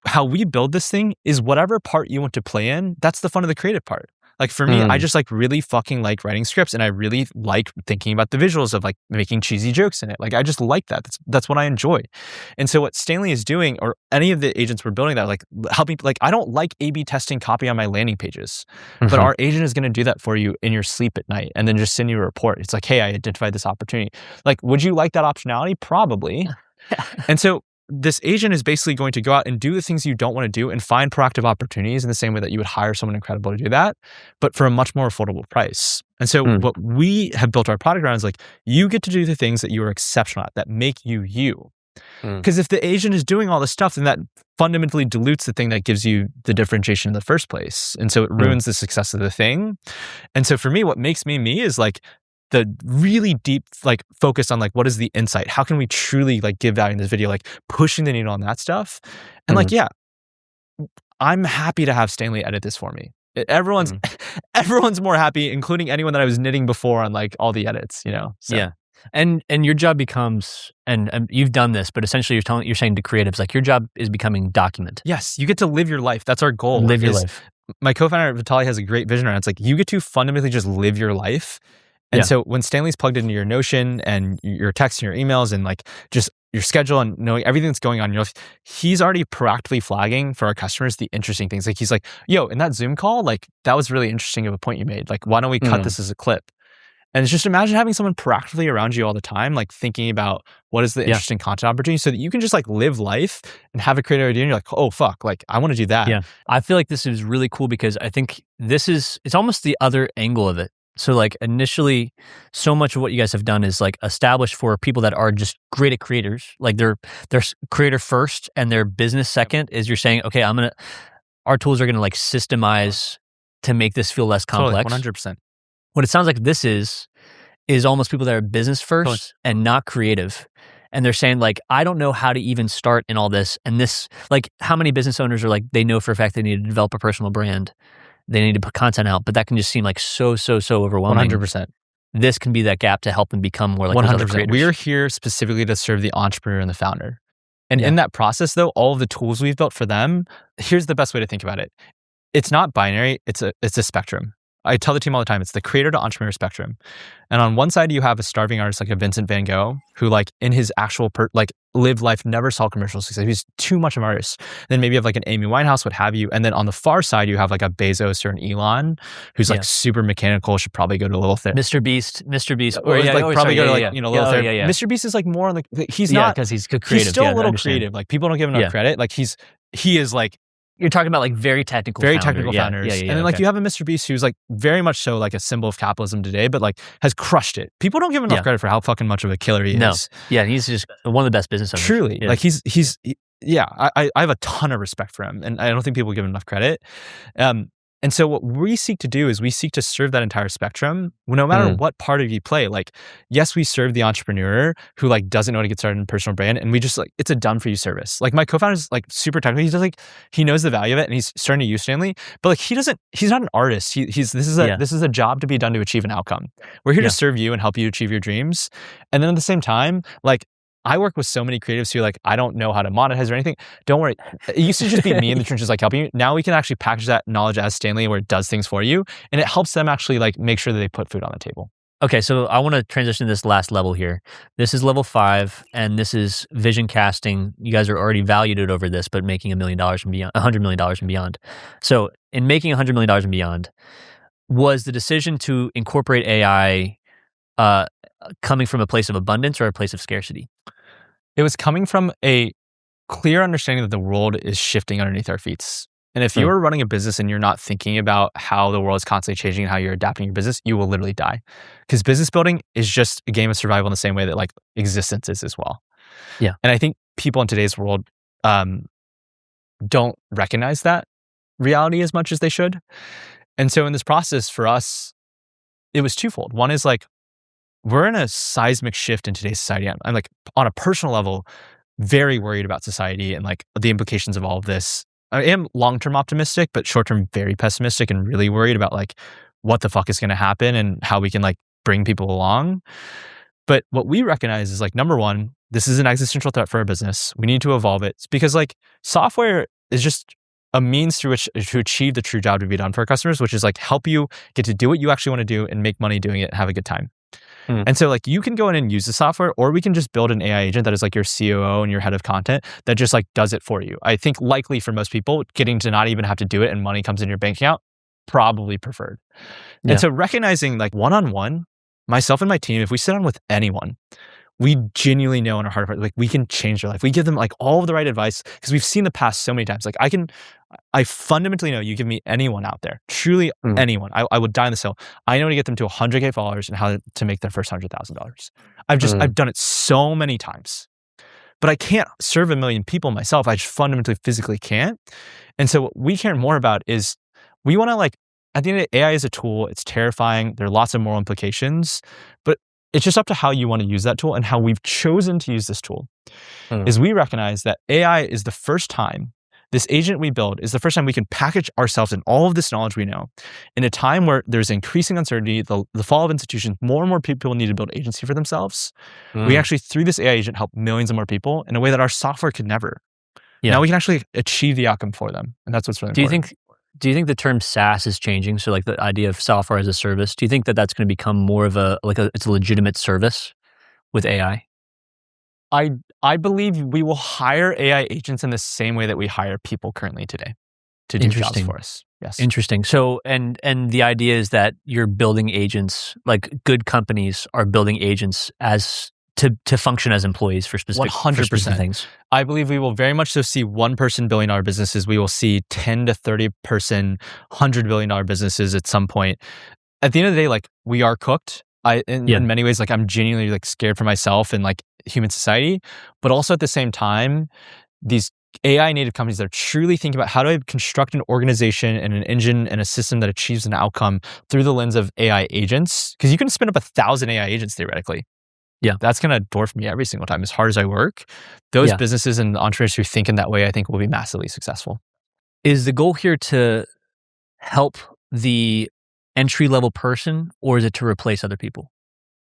[SPEAKER 2] How we build this thing is whatever part you want to play in, that's the fun of the creative part. Like for me, I just like really fucking like writing scripts, and I really like thinking about the visuals of like making cheesy jokes in it. Like I just like that. That's what I enjoy. And so what Stanley is doing, or any of the agents we're building that like helping, like I don't like A/B testing copy on my landing pages, but our agent is going to do that for you in your sleep at night, and then just send you a report. It's like, hey, I identified this opportunity. Like, would you like that optionality? Probably. And so this agent is basically going to go out and do the things you don't want to do and find proactive opportunities in the same way that you would hire someone incredible to do that, but for a much more affordable price. And so what we have built our product around is like, you get to do the things that you are exceptional at, that make you you. Because if the agent is doing all this stuff, then that fundamentally dilutes the thing that gives you the differentiation in the first place. And so it ruins the success of the thing. And so for me, what makes me me is like, the really deep like focus on like what is the insight, how can we truly like give value in this video, like pushing the needle on that stuff. And like I'm happy to have Stanley edit this for me. Everyone's more happy, including anyone that I was knitting before on like all the edits, you know. So.
[SPEAKER 1] And your job becomes, and you've done this, but essentially you're saying to creatives like your job is becoming document.
[SPEAKER 2] Yes, you get to live your life. That's our goal.
[SPEAKER 1] Live your life.
[SPEAKER 2] My co-founder Vitaly has a great vision around it. It's like you get to fundamentally just live your life. And so when Stanley's plugged into your Notion and your texts and your emails and like just your schedule and knowing everything that's going on in your life, he's already proactively flagging for our customers the interesting things. Like he's like, yo, in that Zoom call, like that was really interesting of a point you made. Like, why don't we cut this as a clip? And it's just imagine having someone proactively around you all the time, like thinking about what is the interesting content opportunity so that you can just like live life and have a creative idea and you're like, oh fuck, like I want to do that.
[SPEAKER 1] Yeah. I feel like this is really cool because I think it's almost the other angle of it. So like initially, so much of what you guys have done is like established for people that are just great at creators. Like they're creator first and their business second is you're saying, okay, our tools are gonna like systemize to make this feel less complex.
[SPEAKER 2] 100%.
[SPEAKER 1] What it sounds like this is almost people that are business first and not creative. And they're saying like, I don't know how to even start in all this. And this, like how many business owners are like, they know for a fact they need to develop a personal brand. They need to put content out, but that can just seem like so overwhelming.
[SPEAKER 2] 100%.
[SPEAKER 1] This can be that gap to help them become more like
[SPEAKER 2] 100%. We're here specifically to serve the entrepreneur and the founder. And in that process though, all of the tools we've built for them, here's the best way to think about it. It's not binary, it's a spectrum. I tell the team all the time, it's the creator to entrepreneur spectrum. And on one side, you have a starving artist like a Vincent van Gogh, who like in his actual lived life, never saw commercial success. He's too much of an artist. Then maybe you have like an Amy Winehouse, what have you. And then on the far side, you have like a Bezos or an Elon, who's like super mechanical, should probably go to a little therapy.
[SPEAKER 1] Mr. Beast.
[SPEAKER 2] Or probably go to like, little therapy. Mr. Beast is like more on he's not,
[SPEAKER 1] because he's creative.
[SPEAKER 2] He's still a little creative. Like people don't give him enough credit. Like he is like,
[SPEAKER 1] you're talking about like very technical
[SPEAKER 2] founders. And then like you have a Mr. Beast who's like very much so like a symbol of capitalism today, but like has crushed it. People don't give him enough credit for how fucking much of a killer he is.
[SPEAKER 1] Yeah, he's just one of the best business owners.
[SPEAKER 2] Truly. Like I have a ton of respect for him and I don't think people give him enough credit. And so what we seek to do is we seek to serve that entire spectrum, no matter what part of you play. Like, yes, we serve the entrepreneur who like doesn't know how to get started in personal brand, and we just like it's a done for you service. Like my co-founder is like super technical. He's just like he knows the value of it, and he's starting to use Stanley. But like he's not an artist. This is a job to be done to achieve an outcome. We're here to serve you and help you achieve your dreams. And then at the same time, like I work with so many creatives who like, I don't know how to monetize or anything. Don't worry. It used to just be me in the trenches like helping you. Now we can actually package that knowledge as Stanley where it does things for you. And it helps them actually like make sure that they put food on the table.
[SPEAKER 1] Okay, so I want to transition to this last level here. This is level 5, and this is vision casting. You guys are already valued it over this, but making $1 million and beyond, $100 million and beyond. So in making $100 million and beyond, was the decision to incorporate AI coming from a place of abundance or a place of scarcity?
[SPEAKER 2] It was coming from a clear understanding that the world is shifting underneath our feet. And if you are running a business and you're not thinking about how the world is constantly changing and how you're adapting your business, you will literally die. Because business building is just a game of survival in the same way that like existence is as well.
[SPEAKER 1] Yeah.
[SPEAKER 2] And I think people in today's world don't recognize that reality as much as they should. And so in this process for us, it was twofold. One is like, we're in a seismic shift in today's society. I'm like on a personal level, very worried about society and like the implications of all of this. I am long-term optimistic, but short-term very pessimistic and really worried about like what the fuck is going to happen and how we can like bring people along. But what we recognize is like, number one, this is an existential threat for our business. We need to evolve it because like software is just a means through which to achieve the true job to be done for our customers, which is like help you get to do what you actually want to do and make money doing it and have a good time. And so like you can go in and use the software, or we can just build an AI agent that is like your COO and your head of content that just like does it for you. I think likely for most people, getting to not even have to do it and money comes in your bank account, probably preferred. And so recognizing like one-on-one, myself and my team, if we sit on with anyone, we genuinely know in our heart of hearts, like we can change their life. We give them like all of the right advice because we've seen the past so many times. Like I fundamentally know you give me anyone out there, truly anyone. I would die on this hill. I know to get them to 100K followers and how to make their first $100,000. I've done it so many times, but I can't serve 1 million people myself. I just fundamentally physically can't. And so what we care more about is we want to like, at the end of the day, AI is a tool. It's terrifying. There are lots of moral implications, but it's just up to how you want to use that tool and how we've chosen to use this tool. Is we recognize that AI is the first time, this agent we build is the first time we can package ourselves in all of this knowledge we know. In a time where there's increasing uncertainty, the fall of institutions, more and more people need to build agency for themselves. We actually, through this AI agent, help millions of more people in a way that our software could never. Now we can actually achieve the outcome for them. And that's what's really important.
[SPEAKER 1] Do you think the term SaaS is changing? So like the idea of software as a service, do you think that that's going to become more of it's a legitimate service with AI?
[SPEAKER 2] I believe we will hire AI agents in the same way that we hire people currently today to do jobs
[SPEAKER 1] Interesting.
[SPEAKER 2] for us. Yes.
[SPEAKER 1] Interesting. So, and the idea is that you're building agents, like good companies are building agents as to function as employees for specific
[SPEAKER 2] 100%.
[SPEAKER 1] things.
[SPEAKER 2] I believe we will very much so see one-person billion-dollar businesses. We will see 10 to 30-person, $100 billion businesses at some point. At the end of the day, like, we are cooked. In many ways, like, I'm genuinely like scared for myself and like human society, but also at the same time, these AI native companies that are truly thinking about how do I construct an organization and an engine and a system that achieves an outcome through the lens of AI agents. Because you can spin up 1,000 AI agents theoretically.
[SPEAKER 1] Yeah.
[SPEAKER 2] That's going to dwarf me every single time as hard as I work. Those businesses and entrepreneurs who think in that way, I think will be massively successful.
[SPEAKER 1] Is the goal here to help the entry-level person, or is it to replace other people?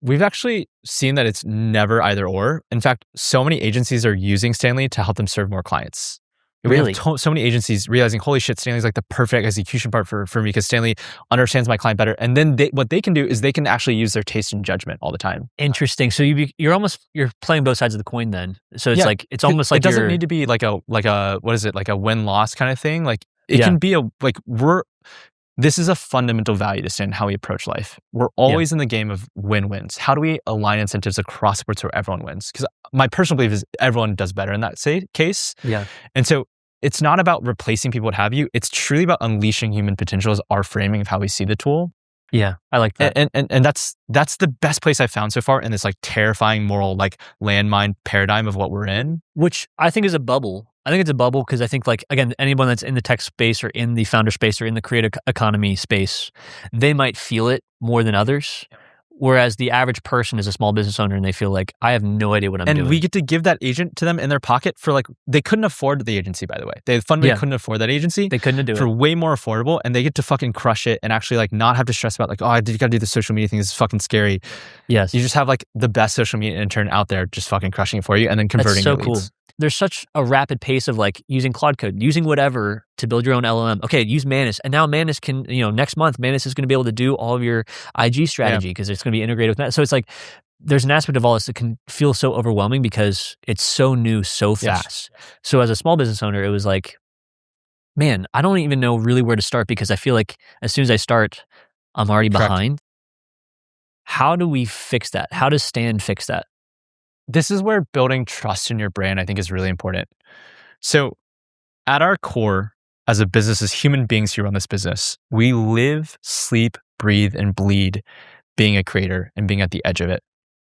[SPEAKER 2] We've actually seen that it's never either or. In fact, so many agencies are using Stanley to help them serve more clients.
[SPEAKER 1] Really?
[SPEAKER 2] We have so many agencies realizing, holy shit, Stanley's like the perfect execution part for me because Stanley understands my client better. And then what they can do is they can actually use their taste and judgment all the time.
[SPEAKER 1] Interesting. So you're playing both sides of the coin then. So it's like, it's almost like
[SPEAKER 2] it doesn't need to be like a what is it, like a win-loss kind of thing. Like it can be this is a fundamental value to Stan, how we approach life. We're always in the game of win-wins. How do we align incentives across the board so everyone wins? Because my personal belief is everyone does better in that case.
[SPEAKER 1] Yeah.
[SPEAKER 2] And so it's not about replacing people, what have you. It's truly about unleashing human potential as our framing of how we see the tool.
[SPEAKER 1] Yeah, I like that.
[SPEAKER 2] And that's the best place I've found so far in this like terrifying moral like landmine paradigm of what we're in.
[SPEAKER 1] Which I think is a bubble. I think it's a bubble because I think, like, again, anyone that's in the tech space or in the founder space or in the creator economy space, they might feel it more than others. Whereas the average person is a small business owner and they feel like, I have no idea what I'm doing.
[SPEAKER 2] And we get to give that agent to them in their pocket for like, they couldn't afford the agency, by the way. They fundamentally couldn't afford that agency.
[SPEAKER 1] They couldn't do
[SPEAKER 2] for
[SPEAKER 1] it.
[SPEAKER 2] way more affordable, and they get to fucking crush it and actually like not have to stress about like, oh, you gotta do the social media thing. This is fucking scary.
[SPEAKER 1] Yes.
[SPEAKER 2] You just have like the best social media intern out there just fucking crushing it for you and then converting
[SPEAKER 1] That's so
[SPEAKER 2] your leads.
[SPEAKER 1] cool. There's such a rapid pace of like using Claude Code, using whatever to build your own LLM. Okay, use Manus. And now Manus can, next month, Manus is going to be able to do all of your IG strategy because it's going to be integrated with that. So it's like, there's an aspect of all this that can feel so overwhelming because it's so new, so fast. So as a small business owner, it was like, man, I don't even know really where to start because I feel like as soon as I start, I'm already behind. How do we fix that? How does Stan fix that?
[SPEAKER 2] This is where building trust in your brand, I think, is really important. So at our core, as a business, as human beings who run this business, we live, sleep, breathe, and bleed being a creator and being at the edge of it.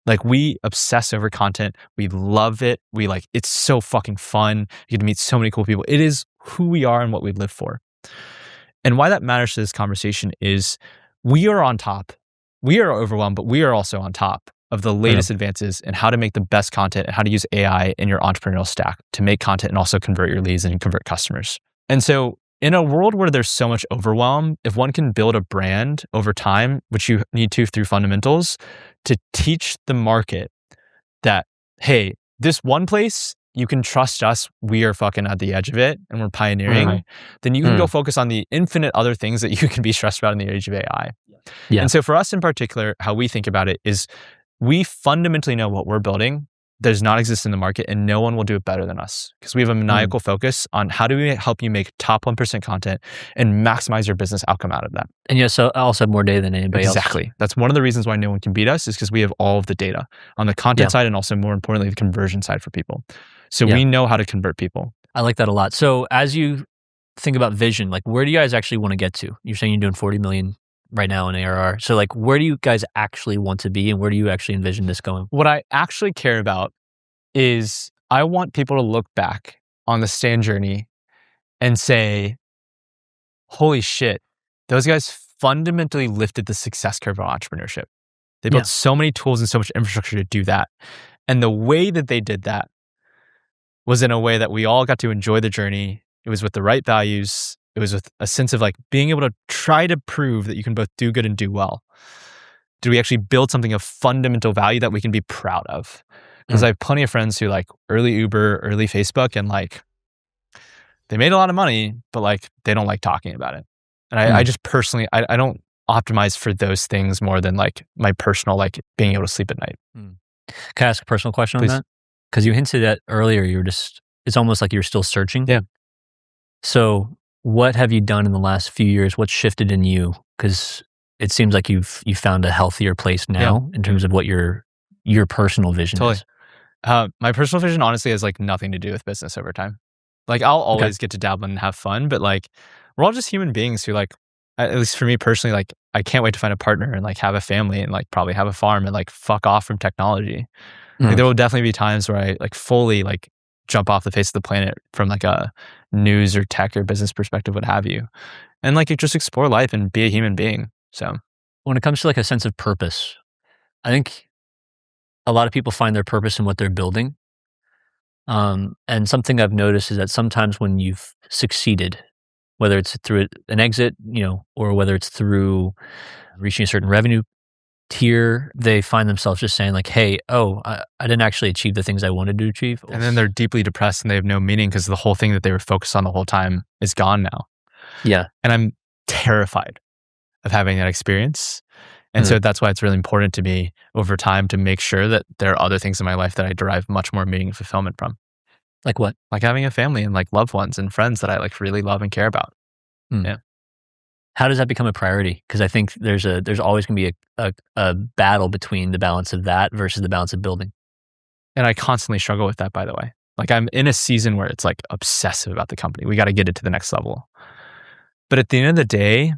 [SPEAKER 2] Like, we obsess over content. We love it. It's so fucking fun. You get to meet so many cool people. It is who we are and what we live for. And why that matters to this conversation is we are on top. We are overwhelmed, but we are also on top of the latest advances in how to make the best content and how to use AI in your entrepreneurial stack to make content and also convert your leads and convert customers. And so in a world where there's so much overwhelm, if one can build a brand over time, which you need to through fundamentals, to teach the market that, hey, this one place, you can trust us, we are fucking at the edge of it and we're pioneering, then you can go focus on the infinite other things that you can be stressed about in the age of AI. Yeah. And so for us in particular, how we think about it is we fundamentally know what we're building does not exist in the market and no one will do it better than us because we have a maniacal focus on how do we help you make top 1% content and maximize your business outcome out of that.
[SPEAKER 1] And so I also have more data than anybody else.
[SPEAKER 2] Exactly. That's one of the reasons why no one can beat us is because we have all of the data on the content side and also more importantly, the conversion side for people. So we know how to convert people.
[SPEAKER 1] I like that a lot. So as you think about vision, like where do you guys actually want to get to? You're saying you're doing 40 million right now in ARR. So like, where do you guys actually want to be and where do you actually envision this going?
[SPEAKER 2] What I actually care about is I want people to look back on the Stan journey and say, holy shit, those guys fundamentally lifted the success curve of entrepreneurship. They built so many tools and so much infrastructure to do that. And the way that they did that was in a way that we all got to enjoy the journey. It was with the right values. It was with a sense of like being able to try to prove that you can both do good and do well. Did we actually build something of fundamental value that we can be proud of? Because I have plenty of friends who like early Uber, early Facebook, and like they made a lot of money, but like they don't like talking about it. And I just personally, I don't optimize for those things more than like my personal, like being able to sleep at night.
[SPEAKER 1] Can I ask a personal question on that? Because you hinted at earlier, it's almost like you're still searching.
[SPEAKER 2] Yeah.
[SPEAKER 1] So what have you done in the last few years? What's shifted in you? Because it seems like you found a healthier place
[SPEAKER 2] Yeah.
[SPEAKER 1] now in terms of what your personal vision
[SPEAKER 2] Totally.
[SPEAKER 1] is.
[SPEAKER 2] My personal vision honestly has like nothing to do with business over time. Like I'll
[SPEAKER 1] Okay.
[SPEAKER 2] always get to dabble and have fun, but like we're all just human beings who like, at least for me personally, like I can't wait to find a partner and like have a family and like probably have a farm and like fuck off from technology. Like there will definitely be times where I like fully like jump off the face of the planet from like a news or tech or business perspective, what have you. And like just explore life and be a human being. So
[SPEAKER 1] When it comes to like a sense of purpose, I think a lot of people find their purpose in what they're building. And something I've noticed is that sometimes when you've succeeded, whether it's through an exit, or whether it's through reaching a certain revenue tier, they find themselves just saying like, "Hey, I didn't actually achieve the things I wanted to achieve."
[SPEAKER 2] and then they're deeply depressed and they have no meaning because the whole thing that they were focused on the whole time is gone now.
[SPEAKER 1] Yeah.
[SPEAKER 2] And I'm terrified of having that experience. And so that's why it's really important to me over time to make sure that there are other things in my life that I derive much more meaning and fulfillment from.
[SPEAKER 1] Like what?
[SPEAKER 2] Like having a family and like loved ones and friends that I like really love and care about.
[SPEAKER 1] Mm.
[SPEAKER 2] Yeah.
[SPEAKER 1] How does that become a priority? Because I think there's always going to be a battle between the balance of that versus the balance of building.
[SPEAKER 2] And I constantly struggle with that, by the way. Like I'm in a season where it's like obsessive about the company. We got to get it to the next level. But at the end of the day,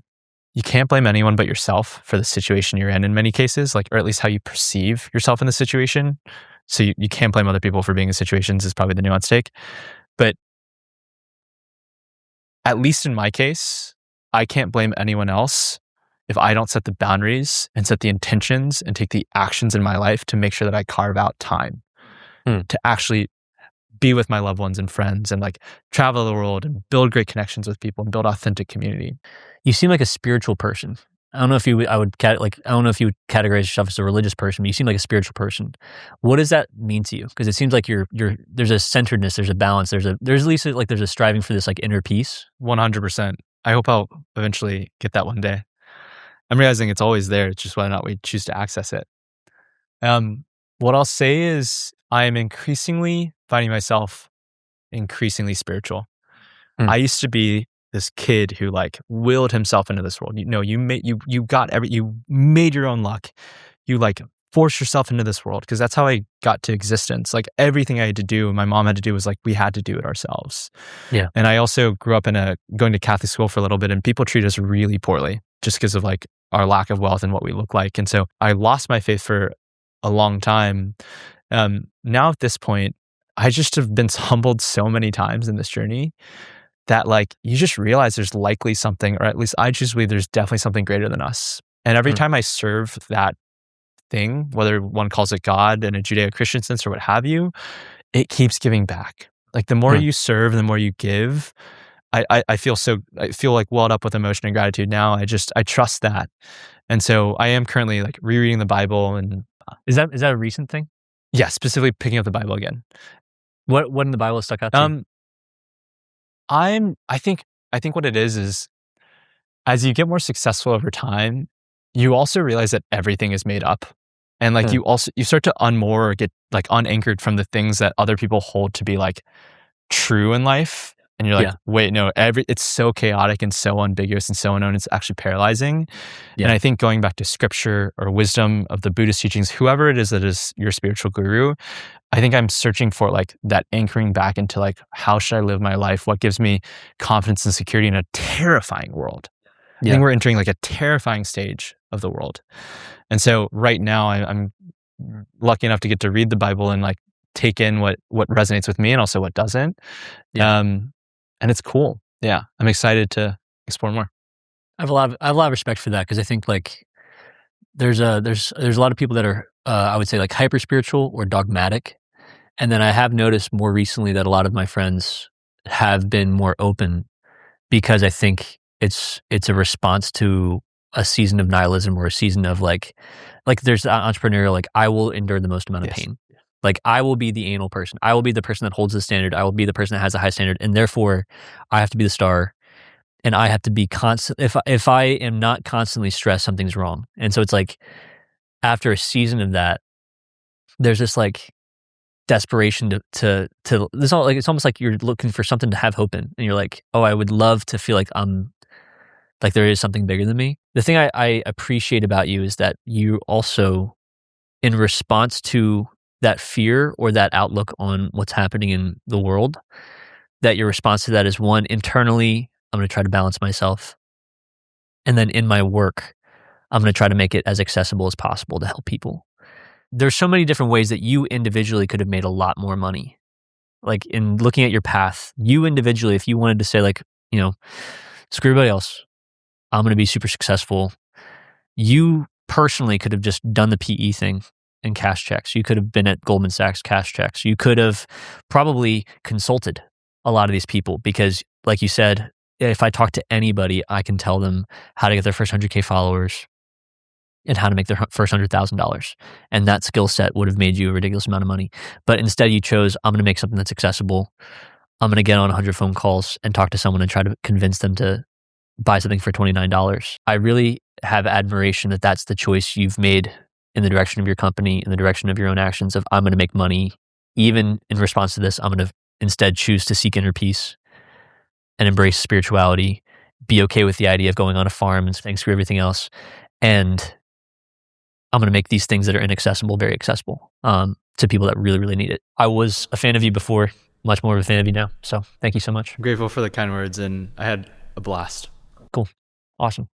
[SPEAKER 2] you can't blame anyone but yourself for the situation you're in many cases, like, or at least how you perceive yourself in the situation. So you can't blame other people for being in situations is probably the nuanced take. But at least in my case, I can't blame anyone else if I don't set the boundaries and set the intentions and take the actions in my life to make sure that I carve out time to actually be with my loved ones and friends and like travel the world and build great connections with people and build authentic community.
[SPEAKER 1] You seem like a spiritual person. I don't know if you would categorize yourself as a religious person, but you seem like a spiritual person. What does that mean to you? Because it seems like there's a centeredness, there's a balance, there's at least like there's a striving for this like inner peace.
[SPEAKER 2] 100%. I hope I'll eventually get that one day. I'm realizing it's always there. It's just whether or not we choose to access it. What I'll say is I am increasingly finding myself increasingly spiritual. I used to be this kid who like willed himself into this world. You made your own luck. You like forced yourself into this world because that's how I got to existence. Like everything I had to do, my mom had to do was like we had to do it ourselves.
[SPEAKER 1] Yeah.
[SPEAKER 2] And I also grew up going to Catholic school for a little bit, and people treat us really poorly just because of like our lack of wealth and what we look like. And so I lost my faith for a long time. Now at this point, I just have been humbled so many times in this journey that like you just realize there's likely something, or at least I just believe there's definitely something greater than us. And every time I serve that thing, whether one calls it God in a Judeo-Christian sense or what have you, it keeps giving back. Like the more you serve, the more you give. I feel like welled up with emotion and gratitude now. I trust that. And so I am currently like rereading the Bible. And
[SPEAKER 1] Is that a recent thing?
[SPEAKER 2] yeah, specifically picking up the Bible again.
[SPEAKER 1] What in the Bible stuck out to you?
[SPEAKER 2] I think what it is as you get more successful over time, you also realize that everything is made up. And like you start to unmoor or get like unanchored from the things that other people hold to be like true in life. And you're like, wait, no, it's so chaotic and so ambiguous and so unknown. It's actually paralyzing. Yeah. And I think going back to scripture or wisdom of the Buddhist teachings, whoever it is that is your spiritual guru, I think I'm searching for like that anchoring back into like, how should I live my life? What gives me confidence and security in a terrifying world? I think we're entering like a terrifying stage of the world. And so right now I'm lucky enough to get to read the Bible and like take in what resonates with me and also what doesn't. And it's cool. Yeah. I'm excited to explore more.
[SPEAKER 1] I have a lot of respect for that because I think like there's a lot of people that are I would say like hyper spiritual or dogmatic. And then I have noticed more recently that a lot of my friends have been more open because I think it's a response to a season of nihilism or a season of like there's the entrepreneurial, like I will endure the most amount of pain. Like I will be the anal person. I will be the person that holds the standard. I will be the person that has a high standard. And therefore I have to be the star and I have to be constant. If I am not constantly stressed, something's wrong. And so it's like after a season of that, there's this like, desperation to this all like it's almost like you're looking for something to have hope in, and you're like, oh, I would love to feel like like there is something bigger than me. The thing I appreciate about you is that you also, in response to that fear or that outlook on what's happening in the world, that your response to that is one, internally, I'm going to try to balance myself. And then in my work, I'm going to try to make it as accessible as possible to help people. There's so many different ways that you individually could have made a lot more money. Like in looking at your path, you individually, if you wanted to say like, screw everybody else, I'm going to be super successful. You personally could have just done the PE thing and cash checks. You could have been at Goldman Sachs, cash checks. You could have probably consulted a lot of these people because, like you said, if I talk to anybody, I can tell them how to get their first 100K followers and how to make their first $100,000. And that skill set would have made you a ridiculous amount of money. But instead you chose, I'm going to make something that's accessible. I'm going to get on 100 phone calls and talk to someone and try to convince them to buy something for $29. I really have admiration that that's the choice you've made in the direction of your company, in the direction of your own actions of I'm going to make money. Even in response to this, I'm going to instead choose to seek inner peace and embrace spirituality, be okay with the idea of going on a farm and saying screw everything else. And I'm going to make these things that are inaccessible very accessible to people that really, really need it. I was a fan of you before, much more of a fan of you now. So thank you so much.
[SPEAKER 2] I'm grateful for the kind words, and I had a blast.
[SPEAKER 1] Cool. Awesome.